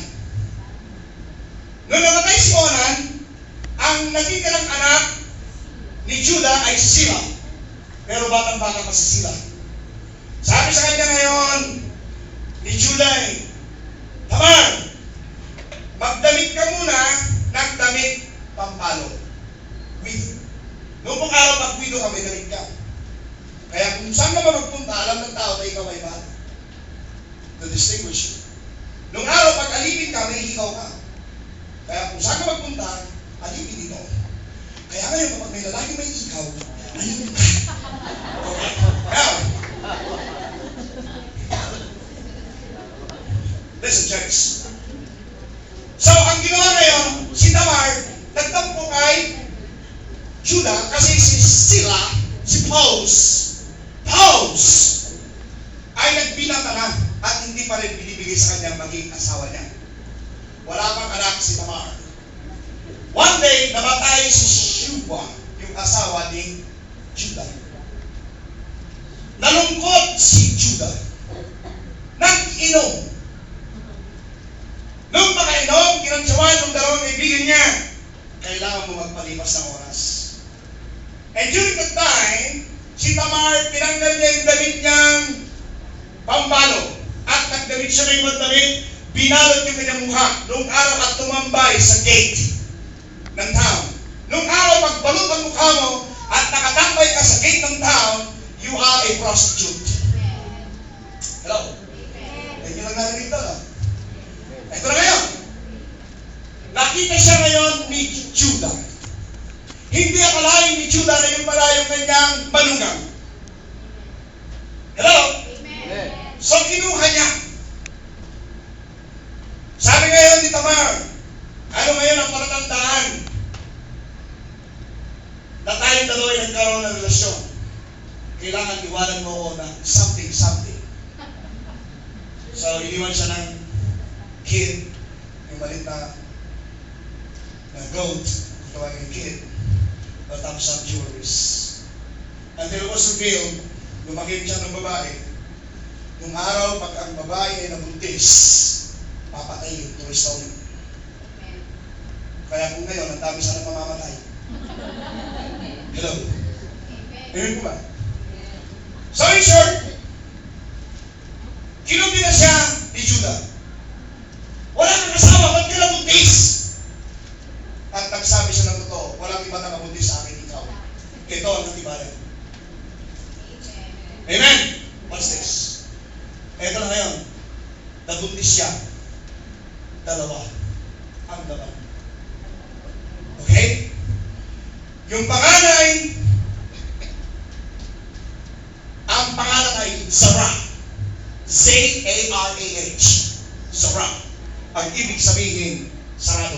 Nung namatay si Onan, ang natitirang anak ni Judah ay si Sila. Pero batang-bata pa si Sila. Sabi sa kanya ngayon, ni Judah ay, Tamar, magdamit ka muna ng damit pampalo. Widow. Noong pong araw pag widow ka, may damit ka. Kaya kung saan ka ba magpunta, alam ng tao na ikaw ay ba? To distinguish you. Noong araw pag alipin ka, may ikaw ka. Kaya kung saan ka magpunta, alipin dito. Kaya ngayon kapag may lalaki may ikaw, alipin ka. Now, listen, church. So, ang ginawa ngayon, si Tamar, nagtampo kay Judah kasi si Sila, si Pose, ay nagbinata na at hindi pa rin binibigay sa kanyang maging asawa niya. Wala pang anak si Tamar. One day, namatay si Shua, yung asawa ni Judah. Nalungkot si Judah. Nag-inom. Nung makainom, kinantsawan ng dalawang kaibigan niya, kailangan mo magpalipas ng oras. And during that time, si Tamar, tinanggal niya yung damit niyang pambalo. At nagdamit siya ng ibang damit, binalot yung kanyang mukha. Noong araw at tumambay sa gate ng town. Noong araw, pagbalot ang mukha mo at nakatambay ka sa gate ng town, you are a prostitute. Hello? Ganyan lang narinig ito, no? Ito na ngayon. Nakita siya ngayon ni Judah. Hindi akalain ni Judah na yung pala yung kanyang manugang. Hello? Amen. So kinuha niya. Sabi ngayon ni Tamar, ano ngayon ang palatandaan na tayong dalawa ay nagkaroon ng relasyon? Kailangan iwanan mo ako ng something. So iniwan siya ng kid, yung malit na goat, tawagin yung kid, but some jewelries. Until it was revealed, lumaki siya ng babae. Nung araw, pag ang babae ay nabuntis, papatayin, to restone. Kaya kung ngayon, ang dami sana mamamatay. Hello? Amen po ba? So in short, Kinundi na siya ni Judah. Wala kang kasama, ba't ka nabuntis? At nagsabi siya ng totoo, walang iba na nabuntis sa akin, ikaw. Ito ang natibalan. Amen? Watch this. Ito na ngayon. Nabuntis siya. Dalawa. Ang laban. Okay? Yung panganay, ang pangalan ay Zara. Z-A-R-A-H. Zara. Ang ibig sabihin, sarado.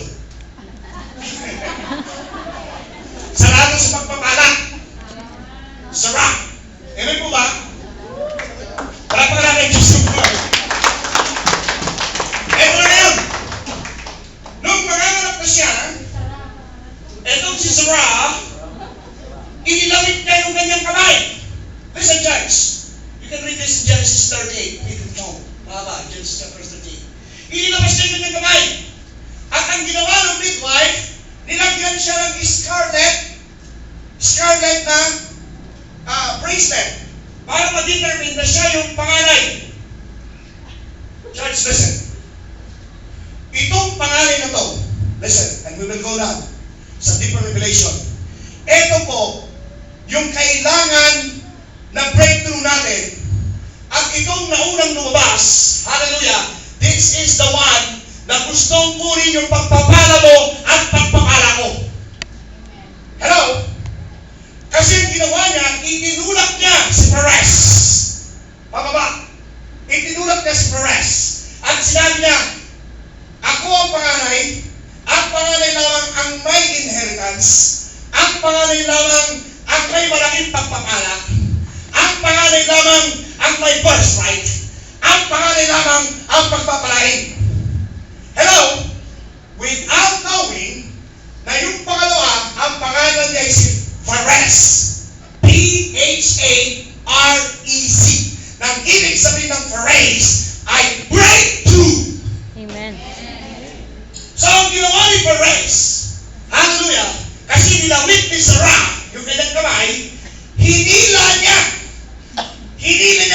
Sarado sa pagpapala. Zara. Amen po ba? Wala pa nga kay Diyos yung Lord. Eto na ngayon. Nung panganganak na siya, etong si Zara, inilamit niya yung kanyang kamay. Listen, guys. You can read this in Genesis 38. Read it now. Mahaba, Genesis chapter 38. Inilabas niya yung kanyang kamay. At ang ginawa ng midwife, nilagyan siya ng scarlet na bracelet para ma-determine na siya yung panganay. Church, listen. Itong panganay na to, listen, and we will go down sa deeper revelation. Ito po, yung kailangan na breakthrough natin. At itong naunang lumabas, hallelujah, this is the one na gustong kunin yung pagpapala mo at pagpapala ko. Hello? Kasi ang ginawa niya, itinulak niya si Perez. Pababa. Itinulak niya si Perez. At sinabi niya, ako ang panganay, ang panganay lamang ang may inheritance, ang panganay lamang ang may malaking pagpapala, ang panganay lamang ang may birthright, ang panganay lamang ang pagpapalain. Hello? Without knowing na yung pangalawa, ang pangalan niya ay si Perez. P-H-A-R-E-Z. Nang ibig sabihin ng Perez ay breakthrough. Amen. So, ang ginawa ni Perez, hallelujah, kasi nilawit ni Sarah yung kanyang kamay, hinila niya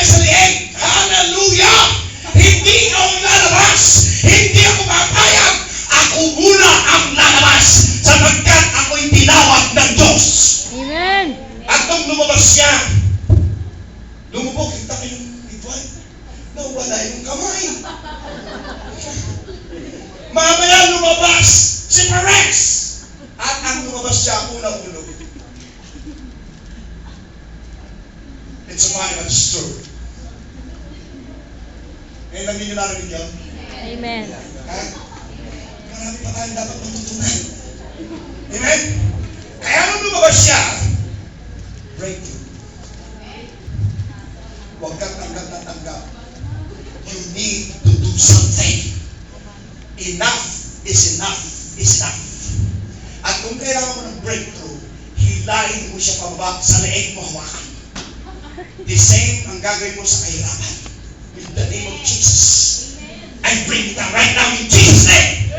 sa lieg. Hallelujah! Hindi ako lalabas. Hindi ako papayag. Ako muna ang lalabas sapagkat ako'y tinawag ng Diyos. Amen. At nung lumabas siya, lumubog, kita kayong midwife. Nawala yung kamay. Mamaya lumabas si Perez. At ang lumabas siya, unang-ulo. It's a funny but it's true. Ngayon lang ninyo narinig yun? Amen. Ha? Marami pa tayong dapat matutunan. Amen? Kaya nung lumabas siya, breakthrough. Huwag kang tanggap na tanggap. You need to do something. Enough is enough is enough. At kung kailangan mo ng breakthrough, hilahin mo siya pababa sa leeg mo hawakan. The same ang gagawin mo sa kahirapan. In the name of Jesus. I bring it down right now in Jesus' name.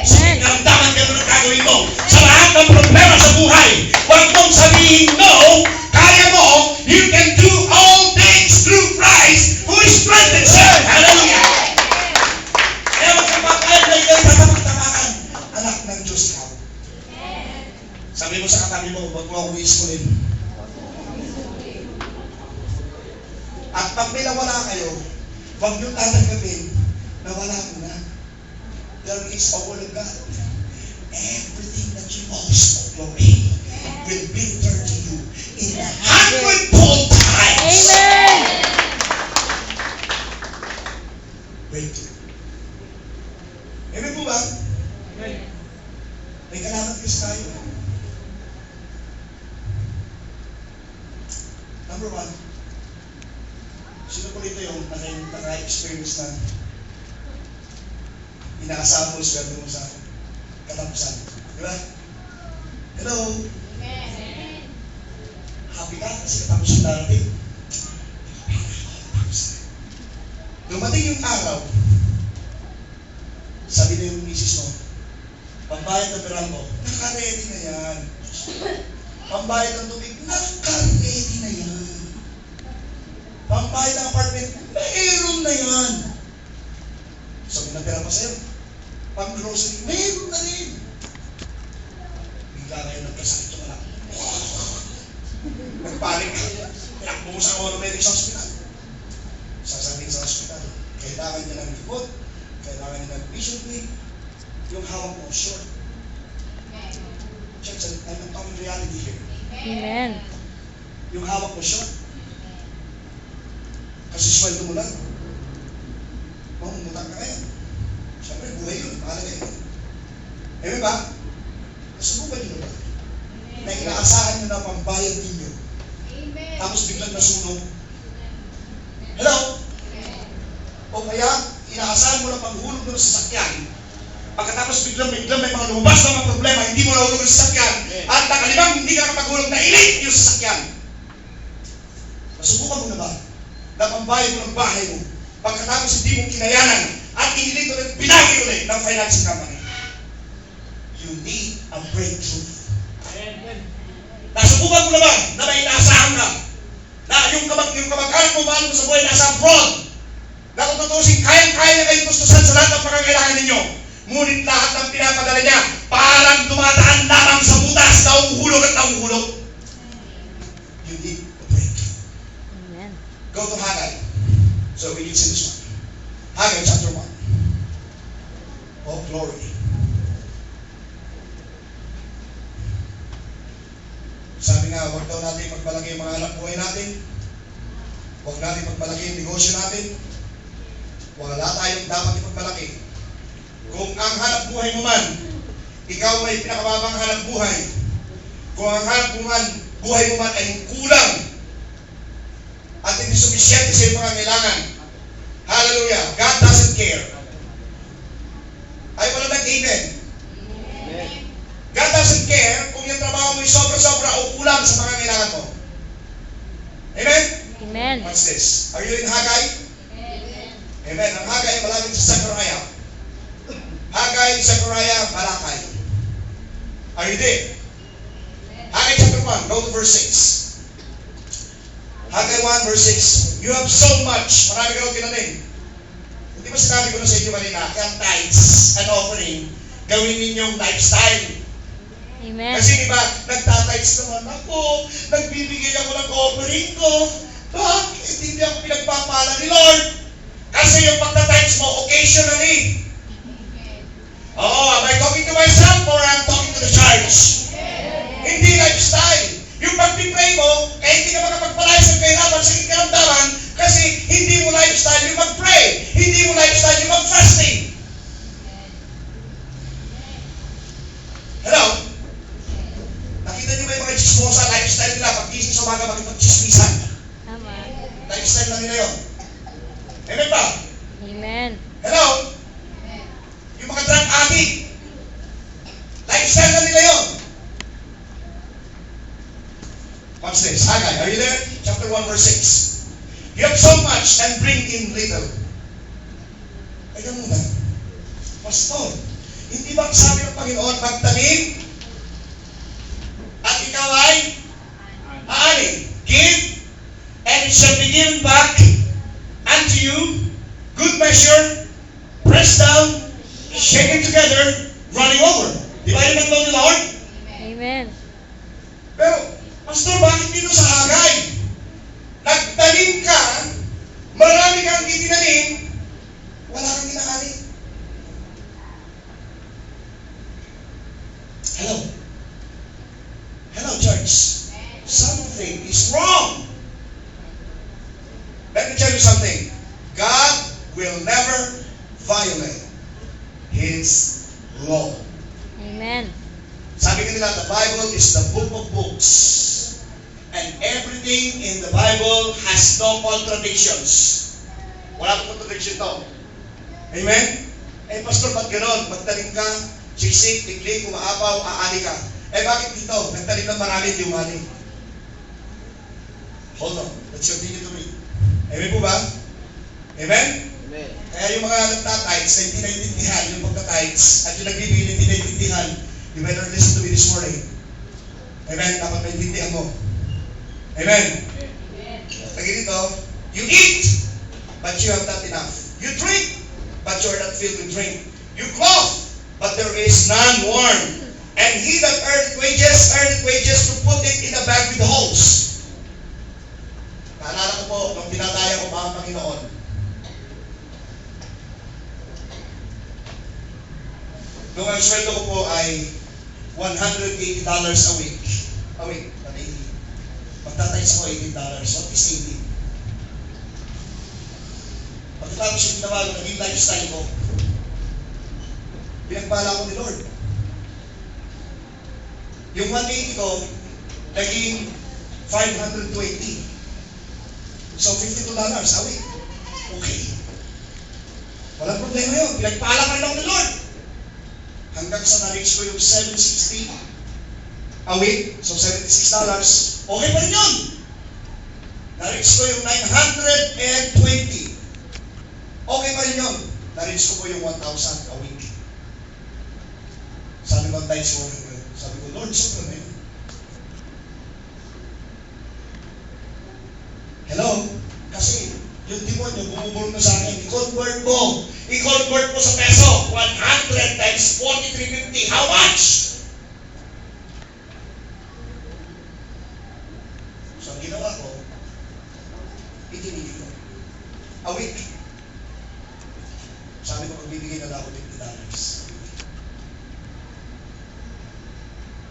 So, naramdaman ka ang gagawin mo. Sa lahat ng problema sa buhay, huwag mong sabihin no, kaya mo, you can do all things through Christ who strengthens you. Hallelujah. Kaya magkapapayag na ikaw tatamang-tamakan. Anak ng Diyos ka. Sabi mo sa katabi mo, huwag mo ako i-iskulin. At pag may nawala kayo, huwag nyo tatanggapin na wala mo na. There is a word of God. Everything that you lost of glory will be returned to you in 100-fold times. Amen. Breakthrough. Amen po ba? May kalaman kasi tayo. Number one, sino po rito yung naka-experience na inaasahan mo, swerte mo sa katapusan? Di ba? Hello? Happy ka kasi katapusan darating. Dumating yung araw, sabi na yung misis mo, pambayad ng perang mo, naka-ready na yan. Pambayad ng tubig, naka-ready na yan. Pambayad ng apartment, meron na yan. So, may natira pa sa'yo. Pang grocery, meron na rin. Bigla kayo nagkasakit yung anak. Nagpanik ka. Pinakbo mo sa oromedic sa hospital. Sasabihin sa hospital, kailangan niya ng likod, kailangan niya ng vision aid, yung hawak mo short. Church, I'm talking reality here. Amen. Yung hawak mo short. Kasi sweldo mo lang. Mamumutang ka ngayon. Siyempre, buhay yun. Mahalaga yun. Amen ba? Nasubukan nyo ba? Na inaasahan nyo na pambayad ninyo. Tapos biglang nasunog. Hello? O kaya, inaasahan mo na panghulog mo sa sasakyan. Pagkatapos biglang may mga lumabas na mga problema, hindi mo nahulog sa sasakyan. At nakalimang hindi ka nakapaghulog na ilit yung sasakyan. Nasubukan mo na ba? Na pambayad mo ng bahay mo. Pagkatapos hindi mo kinayanan at inilit ulit, binagi ulit ng financing company. You need a breakthrough. Nasubukan mo na ba na may inaasahan ka? Na yung kamag-anak mo, mahal mo sa buhay, nasa abroad. Na kung tutusin, kayang-kaya na kayong gustusan sa lahat ng pangangailangan ninyo. Ngunit lahat ng pinapadala niya, parang dumadaan lamang sa butas, nauhulog at nauhulog. You need a breakthrough. Amen. Go to Haggai. So we need to see this one. Haggai chapter 1. Oh, glory. Sabi nga, huwag daw natin magpalaki yung mga anak buhay natin. Huwag natin magpalaki yung negosyo natin. Wala tayong dapat ipagpalaki. Kung ang hanap buhay mo man, ikaw ay pinakamabang hanap buhay. Kung ang hanap buhay mo man ay kulang at hindi sumisyente sa iyong pangangailangan, hallelujah, God doesn't care. Ay wala nag-amen. God doesn't care kung yung trabaho mo ay sobra-sobra o kulang sa pangangailangan mo. Amen? Amen. What's this? Are you in Haggai? Amen. Ang Haggai ay malapit sa Zechariah. Haggai, Zechariah, Malakay. Are you there? Haggai chapter 1, go to verse 6. Haggai 1 verse 6. You have so much. Marami ka rin tinanin. Hindi ba sinabi ko na sa inyo kanina, ang tithes and offering, gawin ninyong lifestyle. Amen. Kasi diba, nagtatights naman ako, nagbibigay ako ng offering ko. Bakit hindi ako pinagpapala ni Lord? Kasi yung pagtatights mo, occasionally. Oh, am I talking to myself or I'm talking to the church? Hindi lifestyle. Yung pag-pray mo, kaya hindi ka makapagpalay sa kahirapan, sa karamdaman, kasi hindi mo lifestyle yung mag-pray. Hindi mo lifestyle yung mag-fasting. Hello? Nakita niyo ba yung mga chismosa, lifestyle nila, pag-gising sa umaga, makipag-chismisan. Tama. Lifestyle na nila yun. Amen ba? Amen. Hello? Yung mga drug addict, lifestyle na nila yun. Watch this. Haggai, are you there? Chapter 1 verse 6. You have so much and bring in little. Kaya muna, Pastor, hindi ba sabi ng Panginoon, magtanim at ikaw ay aani? Give and it shall be given back unto you, good measure, pressed down, shaken together, running over. Di ba yun ang ni Lord? Amen. Pero, Pastor, bakit dito sa Haggai? Nagtanim ka, marami kang itinanim, wala kang inaani. Hello? Hello, church? Something is wrong. Let me tell you something. God will never violate His law. Amen. Sabi ka nila, the Bible is the book of books. And everything in the Bible has no contradictions. Wala pong contradiction to. Amen? Eh, Pastor, ba't ganon? Magtanim ka, siksik, tiklik, umaapaw, aani ka. Eh, bakit dito? Nagtanim ng marami, di umani. Hold on. Let's continue to read. Amen po ba? Amen? Amen. Kaya yung mga nagtatights na hindi naintindihan yung pagtatights at yung nagbibigay na hindi naintindihan, you better listen to me this morning. Amen? Dapat maintindihan mo. Amen? Lagi dito, You eat, but you have not enough. You drink, but you are not filled with drink. You clothe, but there is none warm. And he that earneth wages to put it in a bag with holes. Naalala ko po, nung tinataya ko pa ang Panginoon, nung ang sweldo ko po ay $180 a week. Magtatays ako $18. What is 18? Pagkatapos yung ginawa ko, naging lifestyle ko. Pinagpala ko ni Lord. Yung 180 ko, naging 520. So, $52 a week. Okay. Walang problema yun. Pinagpala ka rin ako ni Lord. Hanggang sa na-reach ko yung 760 a week. So, $76. Okay pa rin yun. Na-reach ko yung 920. Okay pa rin yun. Na-reach ko po yung 1,000 a week. Sabi ko, sabi ko, Lord, sobra na yun. Hello? Kasi, yung demonyo, bumubulong na sa akin, i-convert mo sa peso. 100 times 43.50. How much? So, ang ginawa ko, itinigil ko. A week. Sabi ko, magbibigay na lang ako $50.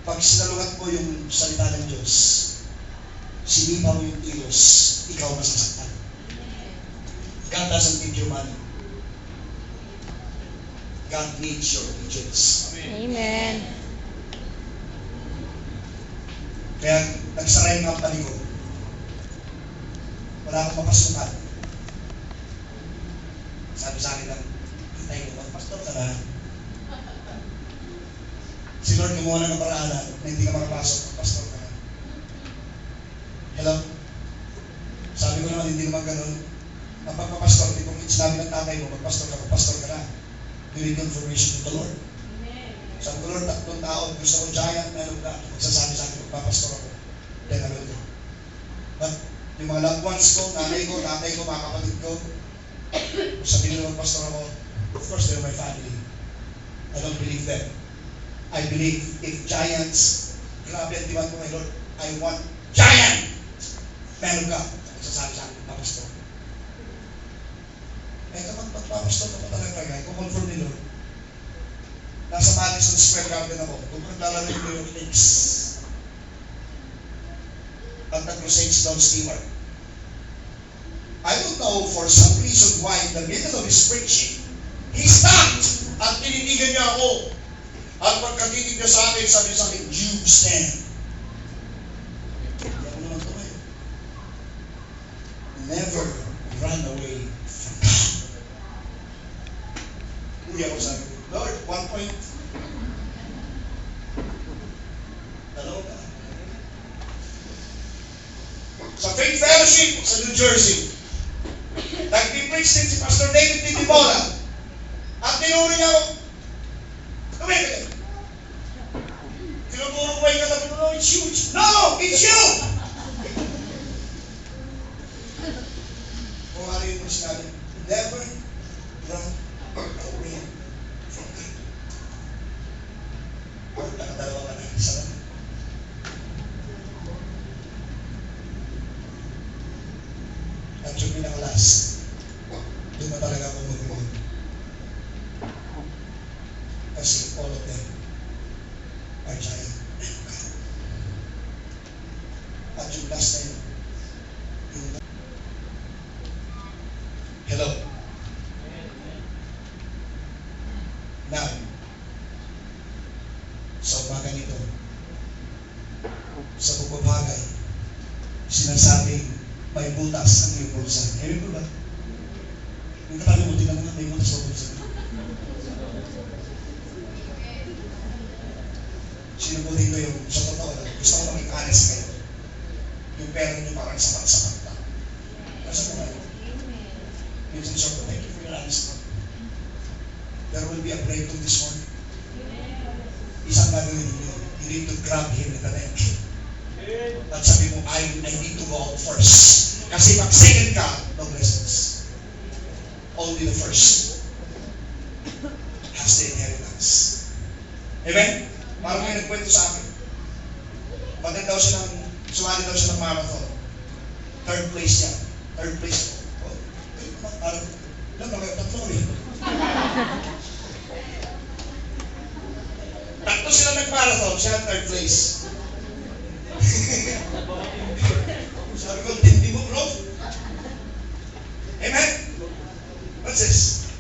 Pag sinalungat mo yung salita ng Diyos, sinipa mo yung tilos, ikaw masasaktan. God doesn't need your money. God needs your obedience. Amen. Kaya nagsara yung company ko. Wala akong mapasukan. Sabi sa akin lang, hintay ko, pastor ka na. Si Lord gumawa na ng paraanan na hindi ka makapasok, pastor ka na. Hello? Sabi ko naman, hindi naman ganun. Ang pagpapastor, hindi kung sinabi ng tatay mo, magpastor ka na. You need confirmation of the Lord. Sabi ko, Lord, 3 taon, gusto ko giant, meron ka. Magsasabi sa akin, magpapastor ako. Then I will go. But yung mga loved ones ko, nanay ko, tatay ko, mga kapatid ko, sabi nila magpastor ako, of course, they're my family. I don't believe them. I believe if giants, grabe ang demand ko kay Lord, I want giant! Meron ka. Magsasabi sa akin, magpapastor. Eh kapag magpapastor ka pa talaga, i-confirm ni Lord. Nasa Madison Square Garden ako, kung naglalaro yung New York Knicks. At nag-crusades down Stewart. I don't know for some reason why in the middle of his preaching, he stopped at tinitigan niya ako. At pagkatitig niya sa akin, sabi sa akin, you stand. Hindi ako naman tumayo. Never run away from God. Hindi ako sabi, Lord, 1 point. Dalawa ka. Sa Faith Fellowship sa New Jersey, nag-preach din si Pastor David Titibola. At tinuri niya ako, tumigil. Tinuturo ko yung katabi ko, it's huge. No, it's you! Kung ano yung sinabi, never run away from God. Or nakadalawa ka na, isa lang. At yung pinaka-last, doon na talaga ako mag-uwi. Kasi all of them are giant. At yung last na yun, hello. Now, sa umaga nito, sa bubabagay, sinasabing may butas ang iyong bulsa. Ewan ko ba? Yung katabi mo, tingnan mo nga, may butas sa bulsa. Sino po dito yung sa totoo lang, gusto ko maging honest kayo. Yung pera nyo parang sapat-sapat na. Nasa ko nga. Minsan siya po, thank you for your honesty. There will be a breakthrough this morning. Isang gagawin ninyo, you need to grab him in the neck. At sabi mo, I need to go out first. Kasi pag second ka, no blessings. Only the first has the inheritance. Amen? Parang may nagkwento sa akin. Pagkat daw siya sumali daw siya ng marathon. Third place niya. Third place. Oh, parang, ilan ba kayo? Tatlo kami. Tatlo sila nag-marathon, siya ang third place. Sabi ko, tindi mo bro. Amen? What's this?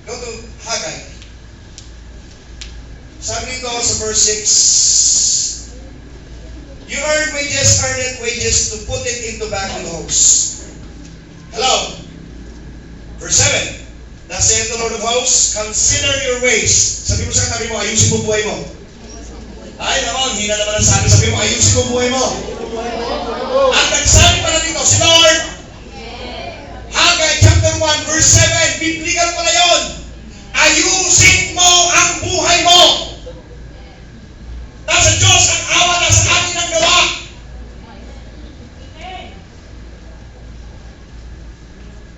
Go to Haggai. Sabi nito sa verse 6, you earn wages to put it into bank and hosts. Hello? Verse 7, thus saith the Lord of hosts, consider your ways. Sabi mo sa katabi mo, ayusin mo buhay mo. Ay, naman, hina naman ang sabi. Sabi mo, ayusin mo buhay mo. At nagsabi pala dito, si Lord, Haggai chapter 1, verse 7, biblical pala yun. Ayusin mo ang buhay mo. Nasa Diyos ang awa, nasa atin ang gawa.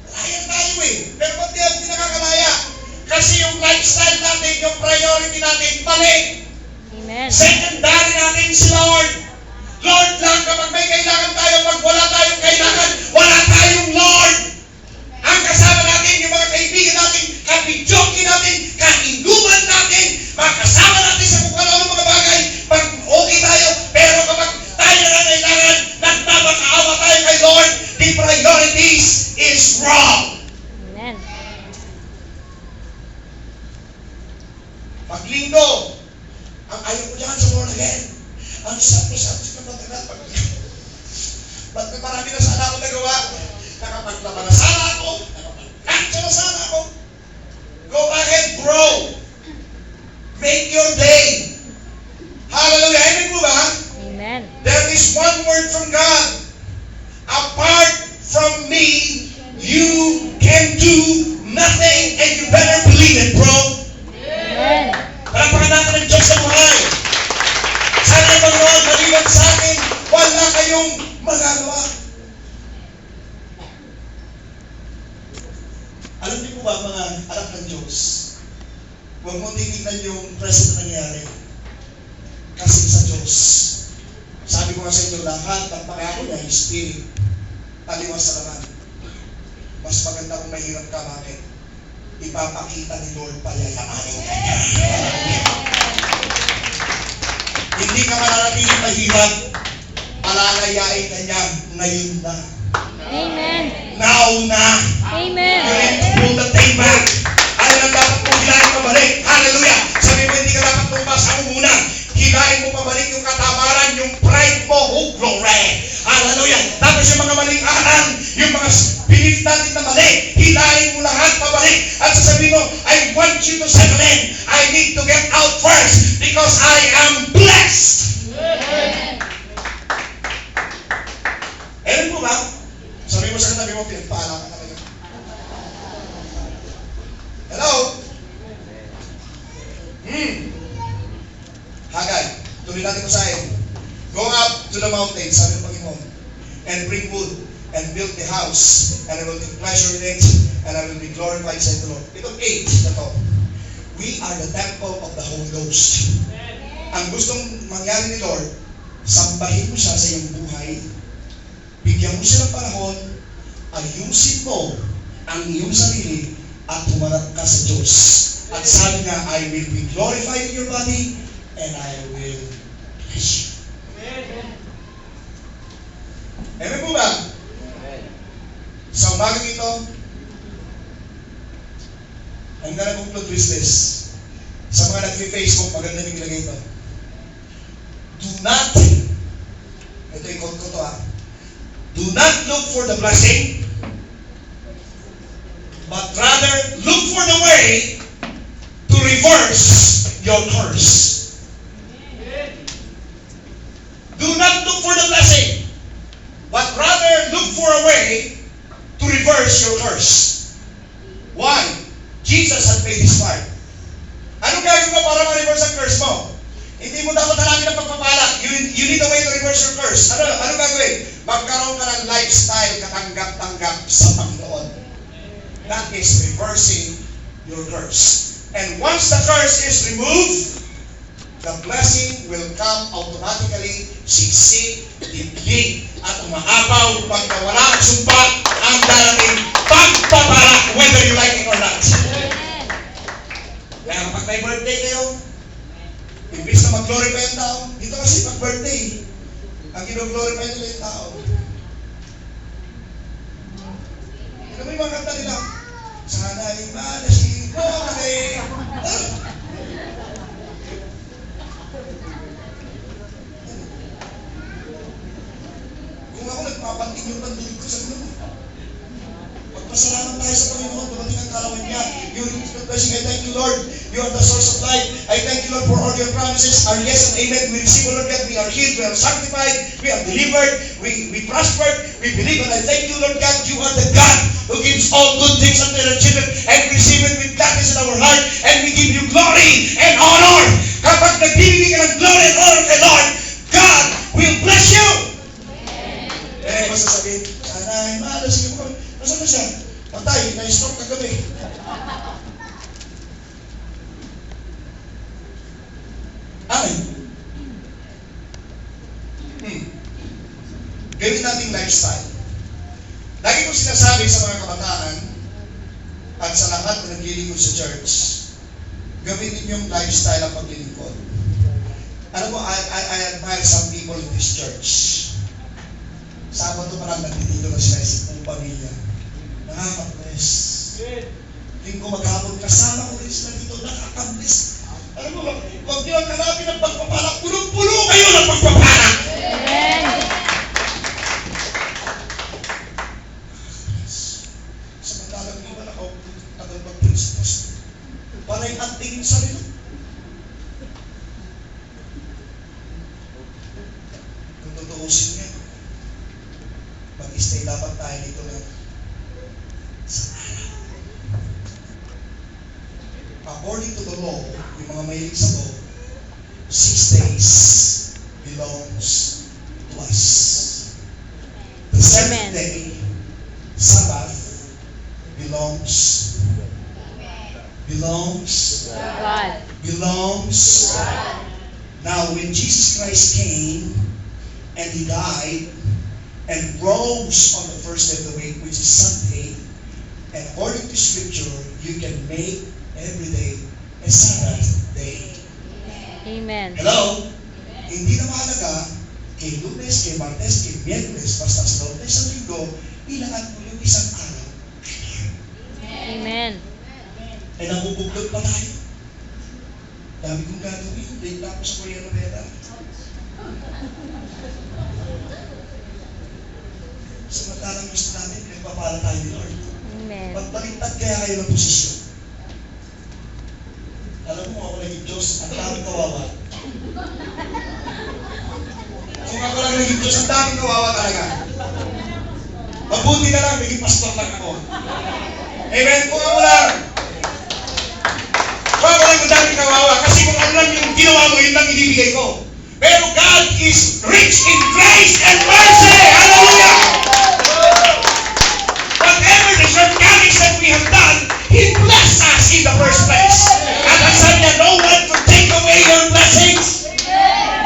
Layan tayo eh. Pero ba't di nakakalaya? Kasi yung lifestyle natin, yung priority natin, mali. Amen. Secondary natin si Lord. Lord lang kapag may kailangan tayo, pag wala tayong kailangan, wala tayong Lord. Ang kasama natin, yung mga kaibigan natin, kapidyoki natin, kahinduman natin, mga kasama natin sa kung ano mga bagay, pag okay tayo, pero kapag tayo na kailangan, nagpapakaawa tayo kay Lord, the priorities is wrong. Amen. Paglinggo, ang ayaw ko dyan sa born again. Ang sapo-sapo sa matagal. Ba't may marami na sana ako nagawa? Nakapaglaban na sana ako. Nakapagkantsa na sana ako. Go ahead, bro. Make your day. Hallelujah. Amen po ba? Amen. There is one word from God. Apart from me, you can do nothing, and you better believe it, bro. Amen. Palapakan natin ng Diyos sa buhay. Sana Panginoon, maliwan sa akin, wala kayong magagawa. Alam niyo po ba, mga anak ng Diyos, huwag mo titignan yung present na nangyari. Kasi sa Diyos, sabi ko nga sa inyo, lahat ng pangako niya, yung spirit, taliwas sa laman. Mas maganda kung mahirap ka, bakit? Ipapakita ni Lord payayamanin ka niya. Hindi ka mananatiling mahirap, palalayain ka niya ngayon na. Amen. Now na. Amen. You need to pull the thing back. Ano lang dapat mo hilahin pabalik? Hallelujah! Sabi mo, hindi ka dapat tumas. Ako muna. Hilahin mo pabalik yung katamaran, yung pride mo. Oh, glory! Hallelujah! Tapos yung mga maling aral, yung mga belief natin na mali, hilahin mo lahat pabalik. At sasabihin mo, I want you to settle in. I need to get out first because I am blessed. Alam mo ba? Sabi mo sa katabi mo, pinagpaalam ka talaga. Hello? Haggai, tuloy natin ko sa akin. Go up to the mountain, sabi ng Panginoon, and bring wood, and build the house, and I will take pleasure in it, and I will be glorified, said the Lord. Itong 8 na to, we are the temple of the Holy Ghost. Ang gustong mangyari ni Lord, sambahin mo siya sa iyong buhay, bigyan mo siya ng panahon, ayusin mo ang iyong sarili, at humarap ka sa Diyos. At sabi nga, I will be glorified in your body, and I will bless you. Amen po ba? Sa umagang ito, I'm gonna conclude with this. Sa mga nag-Facebook, maganda yung ilagay ito. Do not, ito ikot ko to do not look for the blessing, but rather look for the way to reverse your curse. Do not look for the blessing, but rather look for a way to reverse your curse. Why? Jesus had paid his part. Anong gagawin mo para ma-reverse ang curse mo? Hindi mo dapat hanapin ang pagpapala. You need a way to reverse your curse. Ano gagawin? Magkaroon ka ng life lifestyle katanggap-tanggap sa Panginoon. That is reversing your curse. And once the curse is removed, the blessing will come automatically, siksik, dibdib, at umaapaw pagka wala ang sumpa ang darating pagpapala, whether you like it or not. Kaya kapag may birthday kayo, imbis na mag-glorify ang tao, dito kasi pag-birthday, ang gino-glorify nila yung tao. Ano may mga kanta nila? Sana'y malasing ko kay... Kung ako nagpapanting yung pandinig ko sa inyo, pagpasalamat tayo sa Panginoon, dumating ang kalawin niya. You receive the blessing. I thank you, Lord. You are the source of life. I thank you, Lord, for all your promises. Our yes and amen. We receive, Lord God. We are healed. We are sanctified. We are delivered. We prospered. We believe. And I thank you, Lord God. You are the God who gives all good things unto their children. And we receive it with gladness in our heart. And we give you glory and honor. Kapag nagbibigay ka ng glory and honor kay Lord, God will bless you. Eh, basta sabihin, sana'y malasing ko. Nasaan na siya? Patay, na-stroke kagabi. Ay. Gawin nating lifestyle. Lagi ko sinasabi sa mga kabataan at sa lahat na naglilingkod sa church, gawin ninyong lifestyle ang paglilingkod. Alam mo, I admire some people in this church. Sabado pa lang nandito na sila sa buong pamilya. Nakaka-bless. Linggo maghapon, kasama ko rin sila dito, nakaka-bless. Alam mo, huwag niyo ang hanapin ng pagpapala. Puno-puno kayo ng pagpapala. Amen. Samantalang di ba tagal mag-principles? Panay ang tingin sa rin. Kung tutuusin niya, mag-stay dapat tayo dito lang sa araw. According to the law, yung mga mahilig sa law, 6 days belongs to us. The seventh day, Sabbath, belongs God. Now, when Jesus Christ came and He died and rose on the first day of the week, which is Sunday, and according to Scripture, you can make every day a Sabbath day. Amen. Hello? Hindi na mahalaga kay Lunes, kay Martes, kay Miyerkules, basta sa Lunes sa Linggo, ilangan mo yung isang araw. Amen. Ay nabubuglot pa tayo. Dami kong gagawin. Dahil tapos sa Korean novela. Samantalang gusto namin, pinagpapala tayo ni Lord. Amen. Pagbaliktad kaya kayo ng posisyon. Alam mo, ako naging Diyos, ang daming kawawa. Kung ako lang naging Diyos, ang daming kawawa talaga. Mabuti na lang, naging pastor lang ako. Amen? Kung ako lang. Kung ako lang ang daming kawawa. Kasi kung ano lang yung ginawa mo, yun lang ibibigay ko. Pero God is rich in grace and mercy. Hallelujah! Whatever the shortcomings that we have done, He blessed us in the first place. At ang sabi niya, no one could take away your blessings.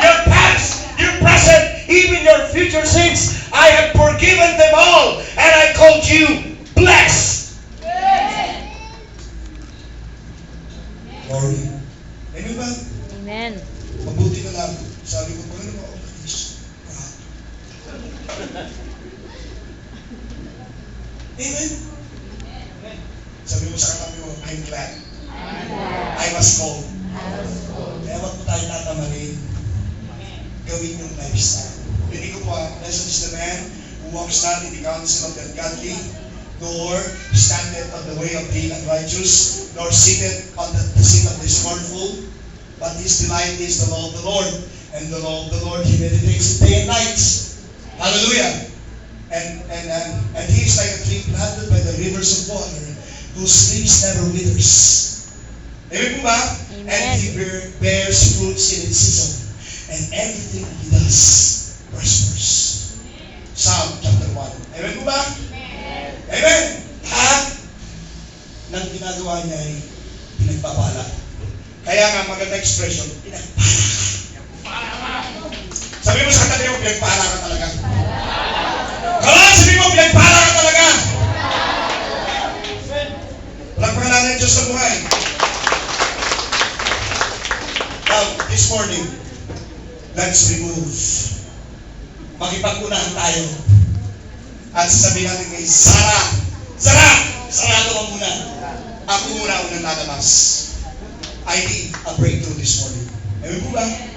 Your past, your present, even your future sins. I have forgiven them all. And I called you blessed. Glory. Amen ba? Amen. Mabuti na lang. Sabi ko, Panginoon, ako na Diyos. Amen? Sabi mo sa katabi mo, I'm glad. I was called. Kaya wag mo tayo tatamalin. Gawin yung lifestyle. Hindi ko po, blessed is the man who walks not in the counsel of the ungodly, nor standeth on the way of the unrighteous, nor sitteth on the seat of the scornful, but his delight is the law of the Lord, and the law of the Lord he meditates day and night. Hallelujah! And he is like a tree planted by the rivers of water, whose leaves never withers. Amen po ba? Amen. And he bears fruits in its season, and everything he does prospers. Psalm chapter 1. Amen. ginagawa niya ay pinagpapala. Kaya nga maganda expression, pinagpala ka. Sabi mo sa katabi mo, pinagpala ka talaga. Come on, sabi mo, pinagpala ka talaga. Walang pangalan ng Diyos sa buhay. Now, this morning, let's remove. Makipag-unahan tayo. At sasabihin natin kay Sarah, Sarah! Sarado ka muna. Ako muna unang lalabas. I need a breakthrough this morning. Amen po ba?